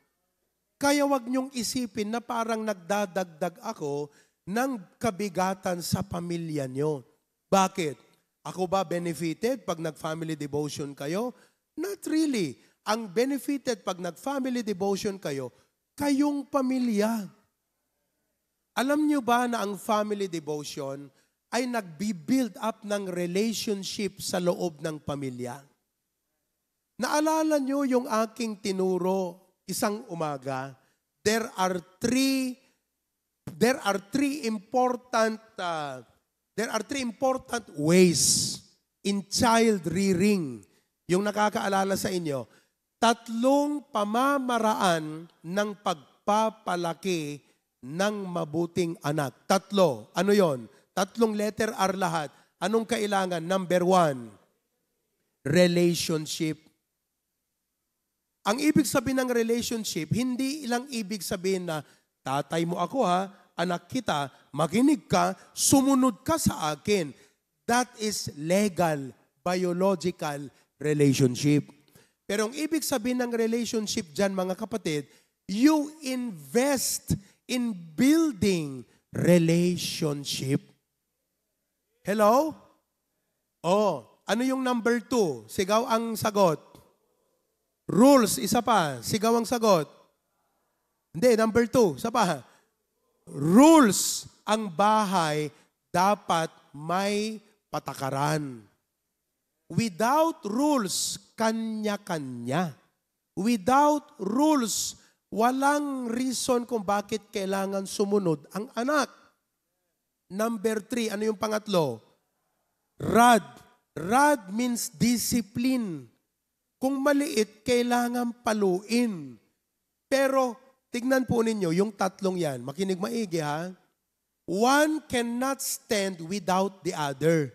Kaya wag niyong isipin na parang nagdadagdag ako ng kabigatan sa pamilya niyo. Bakit? Ako ba benefited pag nag-family devotion kayo? Not really. Ang benefited pag nag-family devotion kayo, kayong pamilya. Alam niyo ba na ang family devotion ay nagbi-build up ng relationship sa loob ng pamilya? Naalala niyo yung aking tinuro isang umaga? There are three important ways in child rearing. Yung nakakaalala sa inyo, 3 pamamaraan ng pagpapalaki ng mabuting anak. 3. Ano yon? 3 letter R lahat. Anong kailangan? Number 1, relationship. Ang ibig sabihin ng relationship, hindi lang ibig sabihin na tatay mo ako anak kita, makinig ka, sumunod ka sa akin. that is legal, biological relationship. Pero ang ibig sabihin ng relationship dyan, mga kapatid, you invest in building relationship. Hello? Oh, ano yung number 2? Sigaw ang sagot. Rules, isa pa. Sigaw ang sagot. Hindi, number 2. Isa pa. Rules, ang bahay dapat may patakaran. Without rules, kanya-kanya. Without rules, walang reason kung bakit kailangan sumunod ang anak. Number 3, ano yung pangatlo? Rod. Rod means discipline. Kung maliit, kailangan paluin. Pero, tignan po ninyo, yung tatlong yan. Makinig maigi ha. One cannot stand without the other.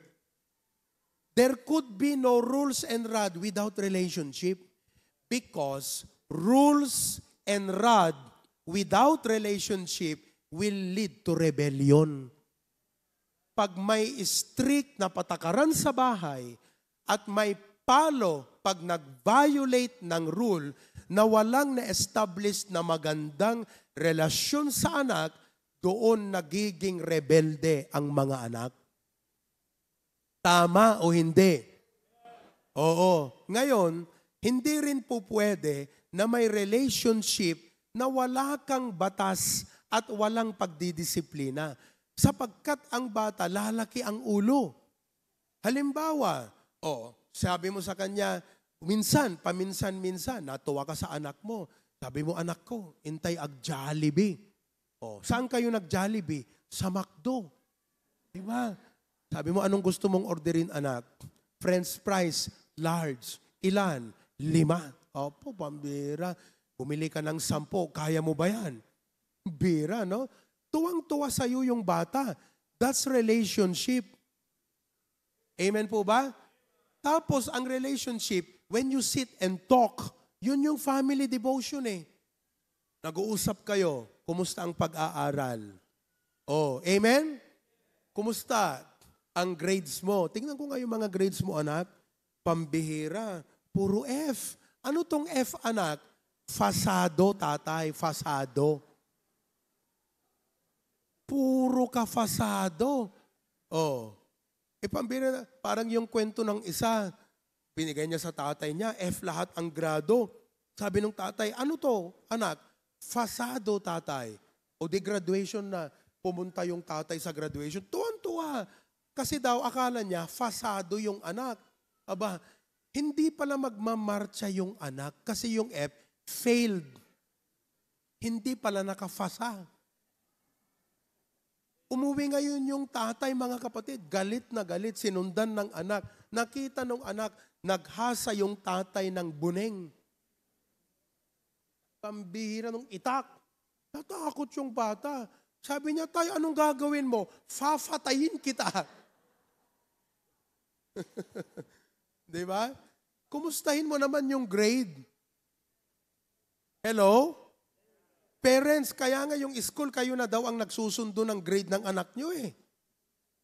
There could be no rules and rod without relationship. Because rules and rod without relationship will lead to rebellion. Pag may strict na patakaran sa bahay at may palo pag nag-violate ng rule na walang na-establish na magandang relasyon sa anak, doon nagiging rebelde ang mga anak. Tama o hindi? Oo. Ngayon, hindi rin po pwede na may relationship na wala kang batas at walang pagdidisiplina. Sapagkat ang bata, lalaki ang ulo. Halimbawa, sabi mo sa kanya, paminsan-minsan, natuwa ka sa anak mo. Sabi mo, anak ko, intay ag Jollibee. Saan kayo nag-Jollibee? Sa McDo. Diba? Sabi mo, anong gusto mong orderin, anak? French fries, large. Ilan? 5. Opo, pambira. Bumili ka ng 10. Kaya mo ba yan? Bira, no? Tuwang-tuwa sa'yo yung bata. That's relationship. Amen po ba? Tapos, ang relationship, when you sit and talk, yun yung family devotion eh. Nag-uusap kayo. Kumusta ang pag-aaral? Amen? Kumusta ang grades mo? Tingnan ko nga yung mga grades mo, anak. Pambihira. Puro F. Ano tong F, anak? Fasado, tatay. Fasado. Puro ka fasado. Pambihira, parang yung kwento ng isa, binigay niya sa tatay niya, F lahat ang grado. Sabi ng tatay, ano to, anak? Fasado, tatay. O di graduation na, pumunta yung tatay sa graduation. Tuwan-tuwa. Kasi daw, akala niya, fasado yung anak. Aba, hindi pala magmamarcha yung anak kasi yung F failed. Hindi pala nakafasa. Umuwi ngayon yung tatay, mga kapatid, galit na galit, sinundan ng anak. Nakita ng anak, naghasa yung tatay ng buneng. Pambihira ng itak. Natakot yung bata. Sabi niya, tayo, anong gagawin mo? Fafatayin kita. Diba? Kumustahin mo naman yung grade. Hello? Parents, kaya nga yung school, kayo na daw ang nagsusundo ng grade ng anak nyo eh.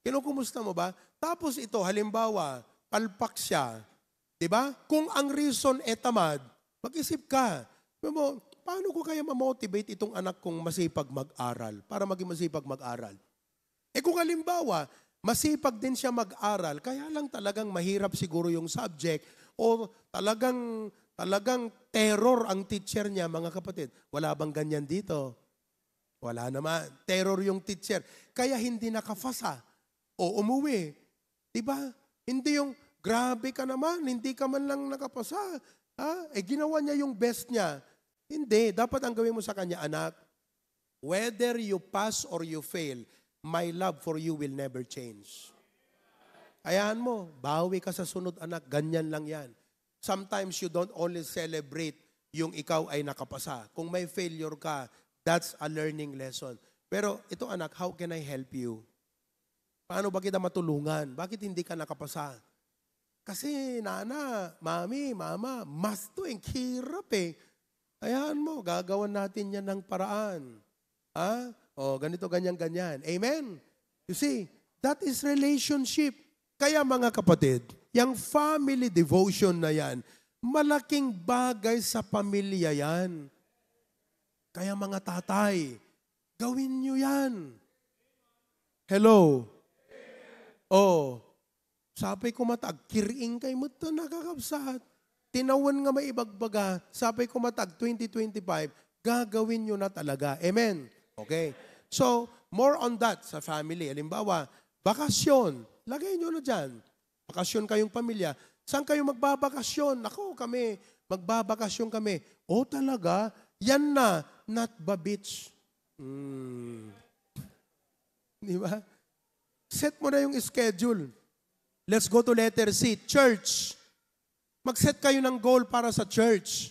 Kinukumusta mo ba? Tapos ito, halimbawa, palpak siya. Diba? Kung ang reason tamad, mag-isip ka. Paano ko kaya ma-motivate itong anak kong masipag mag-aral para maging masipag mag-aral? Kung halimbawa, masipag din siya mag-aral, kaya lang talagang mahirap siguro yung subject o talagang terror ang teacher niya, mga kapatid. Wala bang ganyan dito? Wala naman. Terror yung teacher. Kaya hindi nakafasa. O umuwi. Diba? Hindi yung, grabe ka naman, hindi ka man lang nakapasa. Ginawa niya yung best niya. Hindi. Dapat ang gawin mo sa kanya, anak, whether you pass or you fail, my love for you will never change. Hayaan mo, bawi ka sa sunod, anak. Ganyan lang yan. Sometimes you don't only celebrate yung ikaw ay nakapasa. Kung may failure ka, that's a learning lesson. Pero ito, anak, how can I help you? Paano ba kita matulungan? Bakit hindi ka nakapasa? Kasi nana, mami, mama, mas to ang hirap eh. Hayaan mo, gagawan natin yan ng paraan. Ganito, ganyan, ganyan. Amen? You see, that is relationship. Kaya mga kapatid, yung family devotion na yan, malaking bagay sa pamilya yan. Kaya mga tatay, gawin nyo yan. Hello? Oh, sabi ko matag, kiring kay mo ito nakakabsat. Tinawan nga may ibagbaga, sabi ko matag, 2025, gagawin nyo na talaga. Amen? Okay. So, more on that sa family. Halimbawa, bakasyon. Lagay nyo na dyan. Bakasyon kayong pamilya. Saan kayo magbabakasyon? Ako, kami. Magbabakasyon kami. O talaga? Yan na. Not ba beach. Di ba? Set mo na yung schedule. Let's go to letter C. Church. Mag-set kayo ng goal para sa church.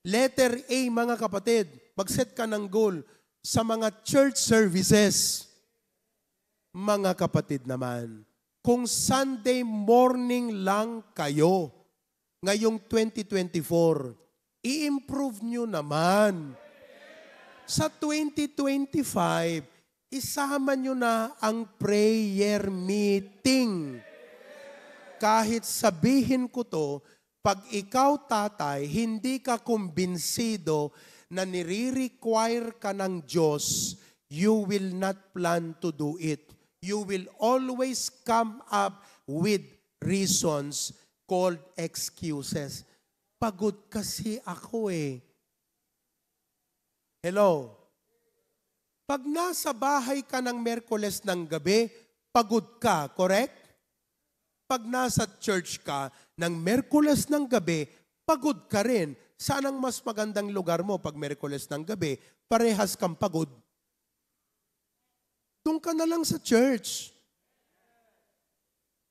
Letter A, mga kapatid. Mag-set ka ng goal sa mga church services. Mga kapatid naman, kung Sunday morning lang kayo, ngayong 2024, i-improve nyo naman. Sa 2025, isama nyo na ang prayer meeting. Kahit sabihin ko to, pag ikaw tatay, hindi ka kumbinsido na nire-require ka ng Diyos, you will not plan to do it. You will always come up with reasons called excuses. Pagod kasi ako eh. Hello? Pag nasa bahay ka ng Miyerkules ng gabi, pagod ka, correct? Pag nasa church ka ng Miyerkules ng gabi, pagod ka rin. Saan ang mas magandang lugar mo pag Miyerkules ng gabi? Parehas kang pagod. Doon ka na lang sa church.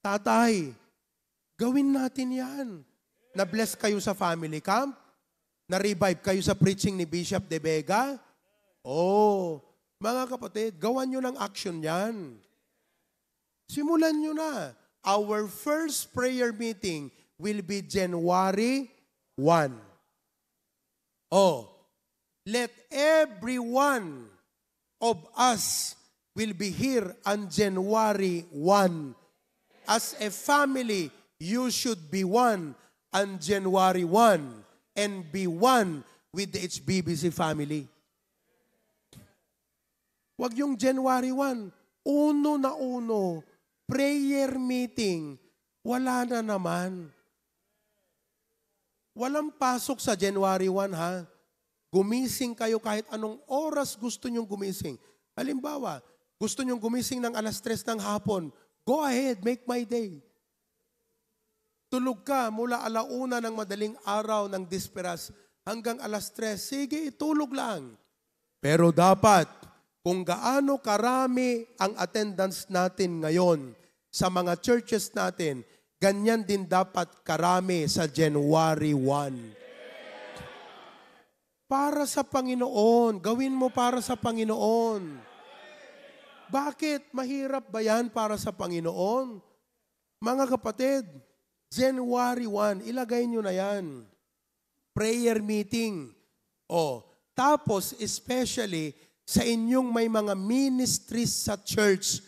Tatay, gawin natin yan. Na-bless kayo sa family camp? Na-revive kayo sa preaching ni Bishop De Vega? Oh, mga kapatid, gawan nyo ng action yan. Simulan nyo na. Our first prayer meeting will be January 1. Oh, let every one of us will be here on January 1. As a family, you should be one on January 1 and be one with the HBBC family. Huwag yung January 1, uno na uno, prayer meeting, wala na naman. Walang pasok sa January 1 ha. Gumising kayo kahit anong oras gusto nyong gumising. Halimbawa, gusto nyong gumising ng 3:00 ng hapon, go ahead, make my day. Tulog ka mula 1:00 ng madaling araw ng disperas hanggang 3:00, sige, itulog lang. Pero dapat, kung gaano karami ang attendance natin ngayon sa mga churches natin, ganyan din dapat karami sa January 1. Para sa Panginoon, gawin mo para sa Panginoon. Bakit? Mahirap ba yan para sa Panginoon? Mga kapatid, January 1, ilagay nyo na yan. Prayer meeting. O, tapos especially sa inyong may mga ministries sa church,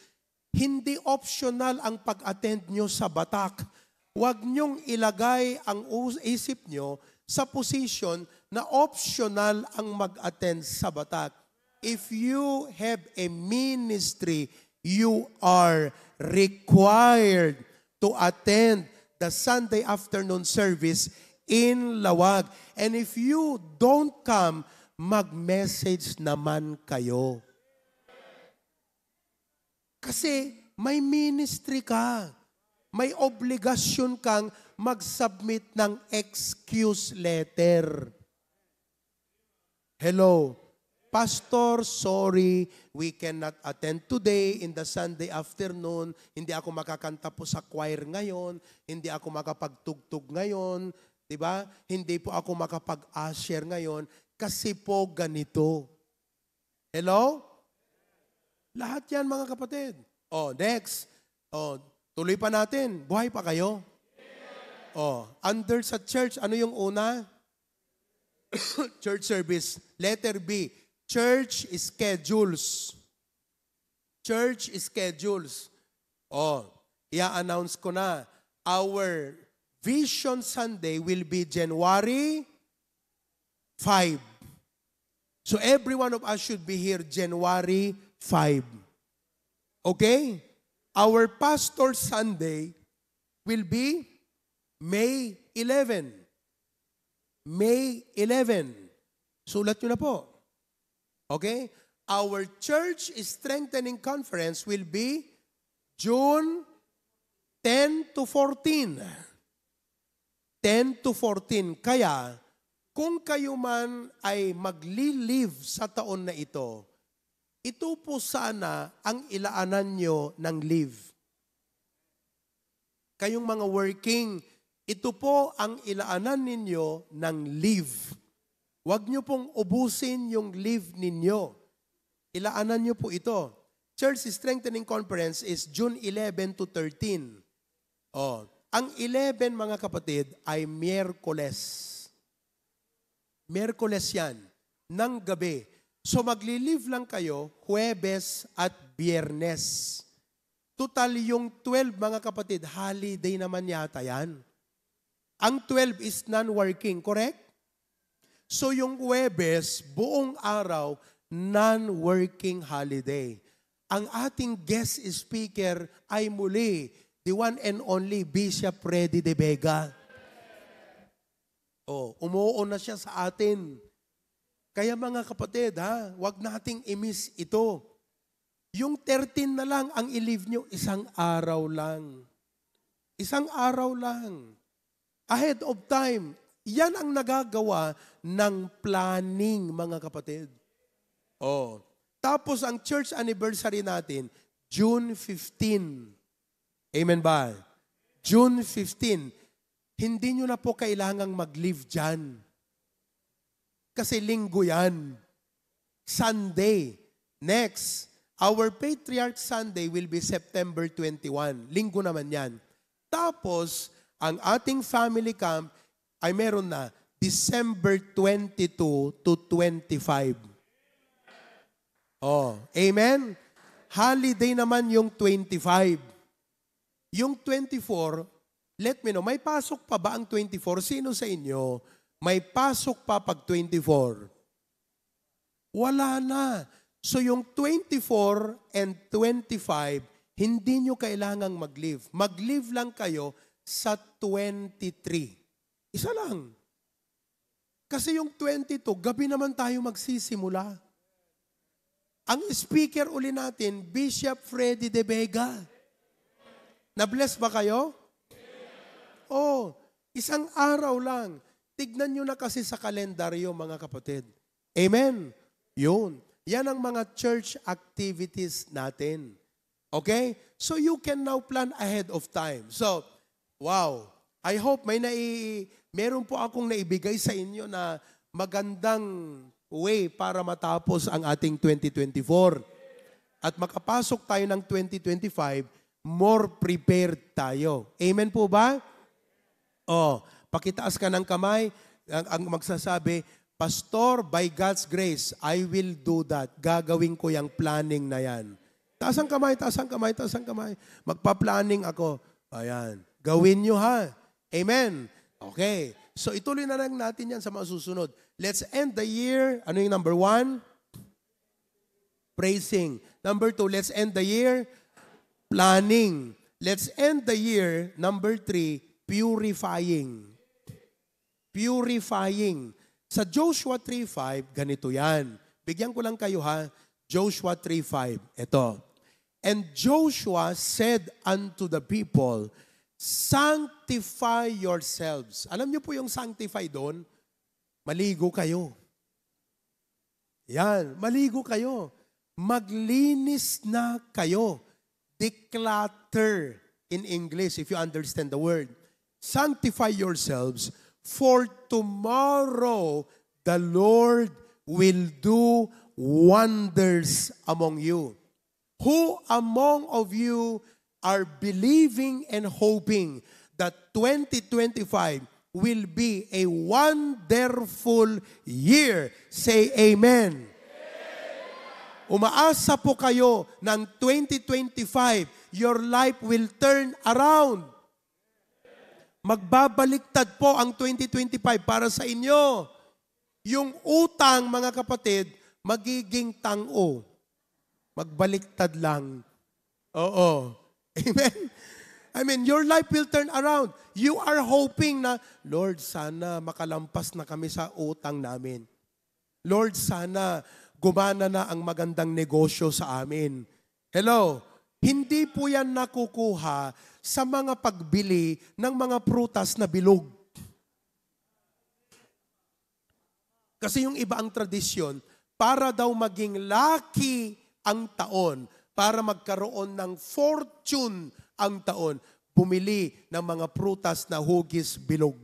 hindi optional ang pag-attend nyo sa batak. Huwag nyong ilagay ang isip nyo sa position na optional ang mag-attend sa batak. If you have a ministry, you are required to attend the Sunday afternoon service in Lawag. And if you don't come, mag-message naman kayo. Kasi may ministry ka. May obligasyon kang mag-submit ng excuse letter. Hello? Pastor, sorry, we cannot attend today in the Sunday afternoon. Hindi ako makakanta po sa choir ngayon. Hindi ako makapagtugtog ngayon. Diba? Hindi po ako makapag-usher ngayon kasi po ganito. Hello? Lahat yan mga kapatid. Oh, next. Oh, tuloy pa natin. Buhay pa kayo? Oh, under sa church, ano yung una? Church service. Letter B. Church schedules. Church schedules. Oh, i-announce ko na, our Vision Sunday will be January 5. So every one of us should be here January 5. Okay? Our Pastor Sunday will be May 11. May 11. Sulat nyo na po. Okay? Our Church Strengthening Conference will be June 10 to 14. 10 to 14. Kaya, kung kayo man ay magli-live sa taon na ito po sana ang ilaanan nyo ng leave. Kayong mga working, ito po ang ilaanan ninyo ng leave. Huwag nyo pong ubusin yung leave ninyo. Ilaanan nyo po ito. Church Strengthening Conference is June 11 to 13. Ang 11, mga kapatid, ay Miyerkules. Miyerkules yan, ng gabi. So magli-live lang kayo, Huwebes at Biyernes. Total yung 12, mga kapatid, holiday naman yata yan. Ang 12 is non-working, correct? So yung Huwebes, buong araw, non-working holiday. Ang ating guest speaker ay muli, the one and only Bishop Freddy De Vega. Umuo na siya sa atin. Kaya mga kapatid, wag nating i-miss ito. Yung 13 na lang ang i-live nyo, isang araw lang. Isang araw lang. Ahead of time. Yan ang nagagawa ng planning, mga kapatid. Tapos ang church anniversary natin, June 15. Amen ba? June 15. Hindi nyo na po kailangang mag-live dyan. Kasi linggo yan. Sunday. Next, our Patriarch Sunday will be September 21. Linggo naman yan. Tapos, ang ating family camp ay meron na December 22 to 25. Amen? Holiday naman yung 25. Yung 24, let me know, may pasok pa ba ang 24? Sino sa inyo may pasok pa pag 24? Wala na. So yung 24 and 25, hindi nyo kailangang mag-live. Mag-live lang kayo sa 23. Isa lang. Kasi yung 22, gabi naman tayo magsisimula. Ang speaker uli natin, Bishop Freddy De Vega. Na-bless ba kayo? Isang araw lang. Tignan nyo na kasi sa kalendaryo, mga kapatid. Amen? Yun. Yan ang mga church activities natin. Okay? So you can now plan ahead of time. So, wow. I hope meron po akong naibigay sa inyo na magandang way para matapos ang ating 2024. At makapasok tayo ng 2025, more prepared tayo. Amen po ba? Pakitaas ka ng kamay, ang magsasabi, Pastor, by God's grace, I will do that. Gagawin ko yung planning na yan. Taas ang kamay, taas ang kamay, taas ang kamay. Magpa-planning ako. Ayan. Gawin nyo ha. Amen. Okay. So ituloy na lang natin yan sa mga susunod. Let's end the year. Ano yung number 1? Praising. Number 2, let's end the year. Planning. Let's end the year, number 3, purifying. Purifying. Sa Joshua 3:5, ganito yan. Bigyan ko lang kayo ha. Joshua 3:5. Ito. And Joshua said unto the people, sanctify yourselves. Alam niyo po yung sanctify doon? Maligo kayo. Yan, maligo kayo. Maglinis na kayo. Declutter in English, if you understand the word. Sanctify yourselves, for tomorrow the Lord will do wonders among you. Who among of you are believing and hoping that 2025 will be a wonderful year? Say amen. Umaasa po kayo ng 2025, your life will turn around. Magbabaliktad po ang 2025 para sa inyo. Yung utang, mga kapatid, magiging tang-o. Magbaliktad lang. Oo. Amen? I mean, your life will turn around. You are hoping na, Lord, sana makalampas na kami sa utang namin. Lord, sana gumana na ang magandang negosyo sa amin. Hello? Hindi po yan nakukuha sa mga pagbili ng mga prutas na bilog. Kasi yung iba ang tradisyon, para daw maging lucky ang taon, para magkaroon ng fortune ang taon, bumili ng mga prutas na hugis bilog.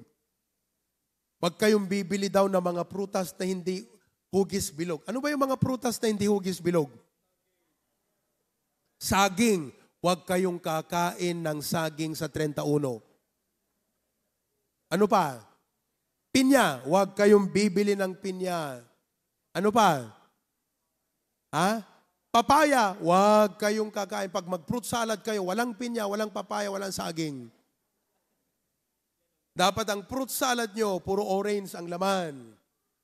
Wag kayong bibili daw ng mga prutas na hindi hugis bilog. Ano ba yung mga prutas na hindi hugis bilog? Saging. Wag kayong kakain ng saging sa 31. Ano pa? Pinya. Wag kayong bibili ng pinya. Ano pa? Ha? Papaya, wag kayong kakain. Pag mag-fruit salad kayo, walang pinya, walang papaya, walang saging. Dapat ang fruit salad nyo, puro orange ang laman.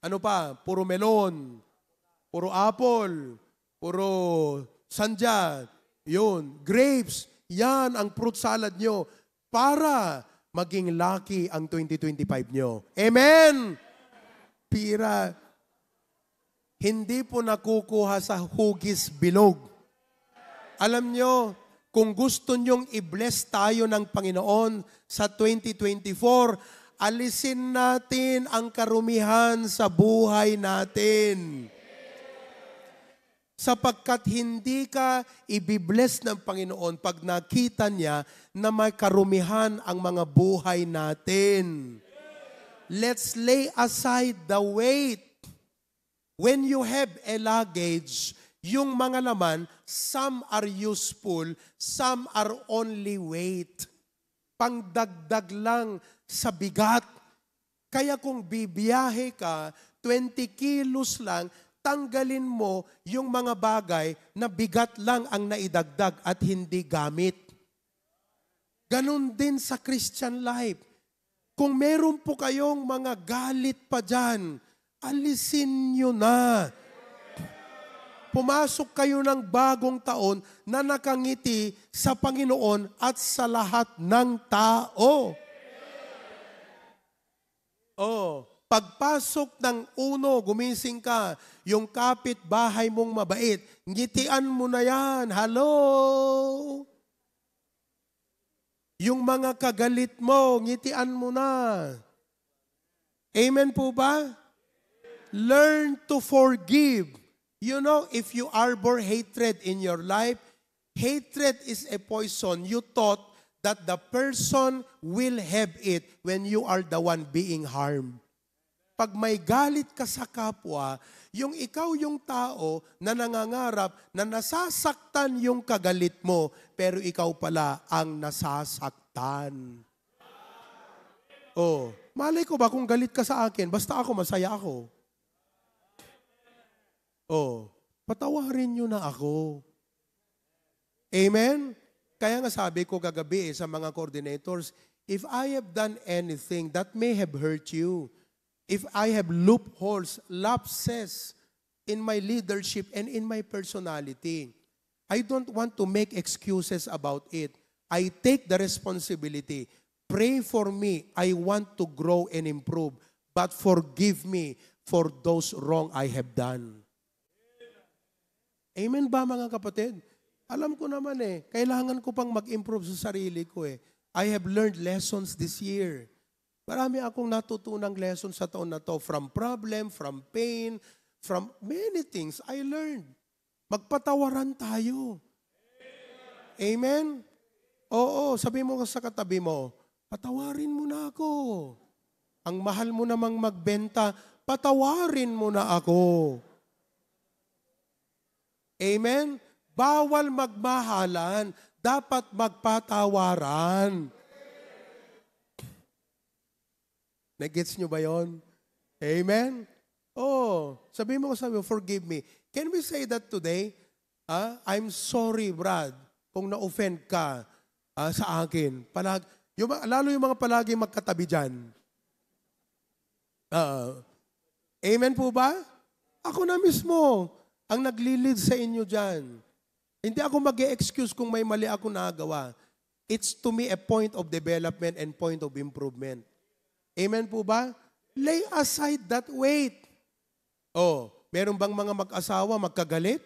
Ano pa? Puro melon, puro apple, puro sanja, yun, grapes. Yan ang fruit salad nyo para maging lucky ang 2025 nyo. Amen! Pira. Hindi po nakukuha sa hugis bilog. Alam nyo, kung gusto nyong i-bless tayo ng Panginoon sa 2024, alisin natin ang karumihan sa buhay natin. Sapagkat hindi ka i-bless ng Panginoon pag nakita niya na may karumihan ang mga buhay natin. Let's lay aside the weight. When you have a luggage, yung mga laman, some are useful, some are only weight. Pangdagdag lang sa bigat. Kaya kung bibiyahe ka, 20 kilos lang, tanggalin mo yung mga bagay na bigat lang ang naidagdag at hindi gamit. Ganon din sa Christian life. Kung meron po kayong mga galit pa dyan, alisin nyo na. Pumasok kayo ng bagong taon na nakangiti sa Panginoon at sa lahat ng tao. Pagpasok ng uno, gumising ka, yung kapitbahay mong mabait, ngitian mo na yan. Hello? Yung mga kagalit mo, ngitian mo na. Amen po ba? Learn to forgive. You know, if you harbor hatred in your life, hatred is a poison. You thought that the person will have it when you are the one being harmed. Pag may galit ka sa kapwa, yung ikaw yung tao na nangangarap na nasasaktan yung kagalit mo, pero ikaw pala ang nasasaktan. Malay ko ba kung galit ka sa akin, basta ako, masaya ako. Patawarin nyo na ako. Amen? Kaya nga sabi ko kagabi sa mga coordinators, if I have done anything that may have hurt you, if I have loopholes, lapses in my leadership and in my personality, I don't want to make excuses about it. I take the responsibility. Pray for me. I want to grow and improve. But forgive me for those wrong I have done. Amen ba mga kapatid? Alam ko naman kailangan ko pang mag-improve sa sarili ko I have learned lessons this year. Marami akong natutunang lessons sa taon na to. From problem, from pain, from many things I learned. Magpatawaran tayo. Amen? Oo, sabi mo sa katabi mo, patawarin mo na ako. Ang mahal mo namang magbenta, patawarin mo na ako. Amen? Bawal magmahalan, dapat magpatawaran. Nagets nyo ba yon? Amen? Sabi mo, forgive me. Can we say that today? I'm sorry, Brad, kung na-offend ka sa akin. Lalo yung mga palagi magkatabi dyan. Amen po ba? Ako na mismo ang nagli-lead sa inyo dyan. Hindi ako mag-e-excuse kung may mali ako nagawa. It's to me a point of development and point of improvement. Amen po ba? Lay aside that weight. Meron bang mga mag-asawa magkagalit?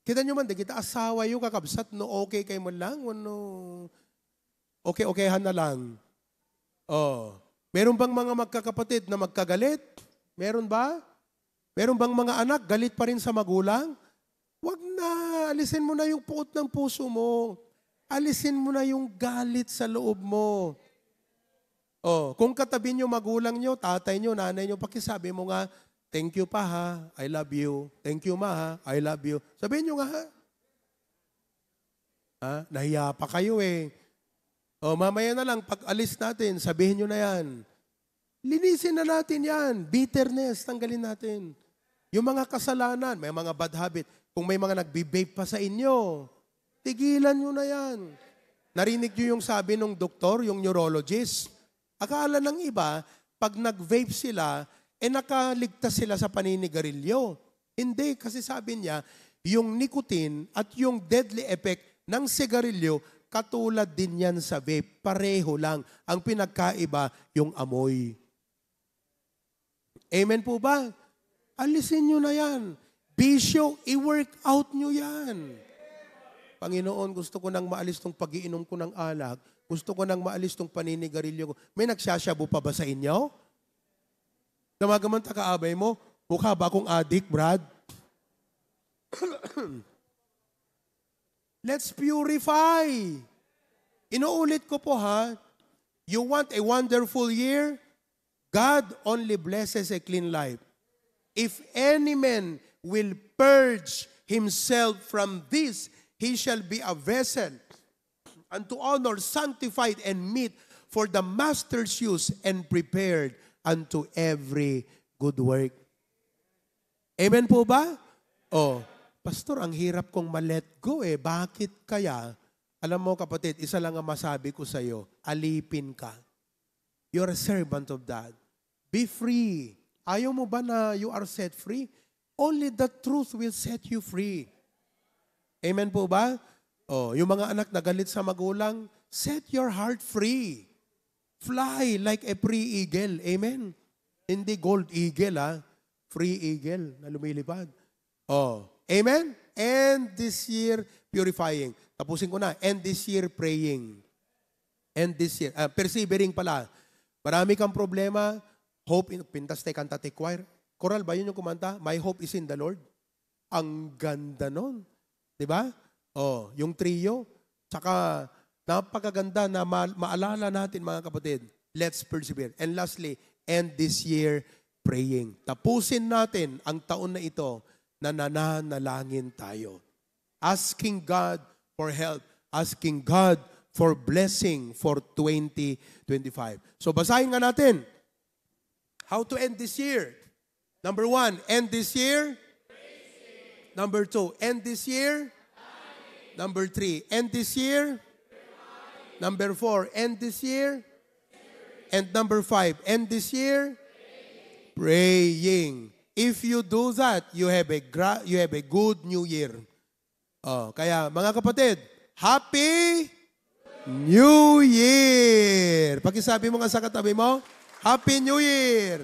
Kita nyo man, di kita asawa yung kakabsat, no okay kayo mo lang, no okay-okayhan na lang. Meron bang mga magkakapatid na magkagalit? Meron ba? Meron bang mga anak, galit pa rin sa magulang? Wag na, alisin mo na yung puot ng puso mo. Alisin mo na yung galit sa loob mo. Kung katabi nyo magulang nyo, tatay nyo, nanay nyo, pakisabi mo nga, thank you pa ha, I love you. Thank you ma ha, I love you. Sabihin nyo nga ha. Nahiya pa kayo eh. Mamaya na lang, pag alis natin, sabihin nyo na yan. Linisin na natin yan. Bitterness, tanggalin natin. Yung mga kasalanan, may mga bad habit. Kung may mga nagbe-vape pa sa inyo, tigilan nyo na yan. Narinig nyo yung sabi ng doktor, yung neurologist. Akala ng iba, pag nag-vape sila, nakaligtas sila sa paninigarilyo. Hindi, kasi sabi niya, yung nicotine at yung deadly effect ng sigarilyo, katulad din yan sa vape. Pareho lang. Ang pinagkaiba, yung amoy. Amen po ba? Alisin nyo na yan. Bisyo, i-work out nyo yan. Panginoon, gusto ko nang maalis tong pag-iinom ko ng alak. Gusto ko nang maalis tong paninigarilyo ko. May nagsasyabu pa ba sa inyo? Namagaman takaabay mo, mukha ba akong addict, Brad? Let's purify. Inuulit ko po ha, you want a wonderful year? God only blesses a clean life. If any man will purge himself from this, he shall be a vessel unto honor, sanctified and meet for the master's use and prepared unto every good work. Amen po ba? Pastor, ang hirap kong ma-let go eh. Bakit kaya? Alam mo kapatid, isa lang ang masabi ko sa iyo, alipin ka. You're a servant of God. Be free. Ayaw mo ba na you are set free? Only the truth will set you free. Amen po ba? Yung mga anak na galit sa magulang, set your heart free. Fly like a free eagle. Amen? Hindi gold eagle ha. Free eagle na lumilipad. Amen? And this year, purifying. Tapusin ko na. And this year, praying. And this year, persevering pala. Marami kang problema. Hope, pintaste kantate choir. Choral ba yun yung kumanta? My hope is in the Lord. Ang ganda nun. Diba? Yung trio. Tsaka, napakaganda na maalala natin mga kapatid. Let's persevere. And lastly, end this year praying. Tapusin natin ang taon na ito na nananalangin tayo. Asking God for help. Asking God for blessing for 2025. So basahin nga natin. How to end this year? Number 1, end this year. Number 2, end this year. Number 3, end this year. Number 4, end this year. And number 5, end this year. Praying. If you do that, you have a good new year. Kaya mga kapatid, Happy New Year! Pakisabi mo nga sa katabi mo, Happy New Year!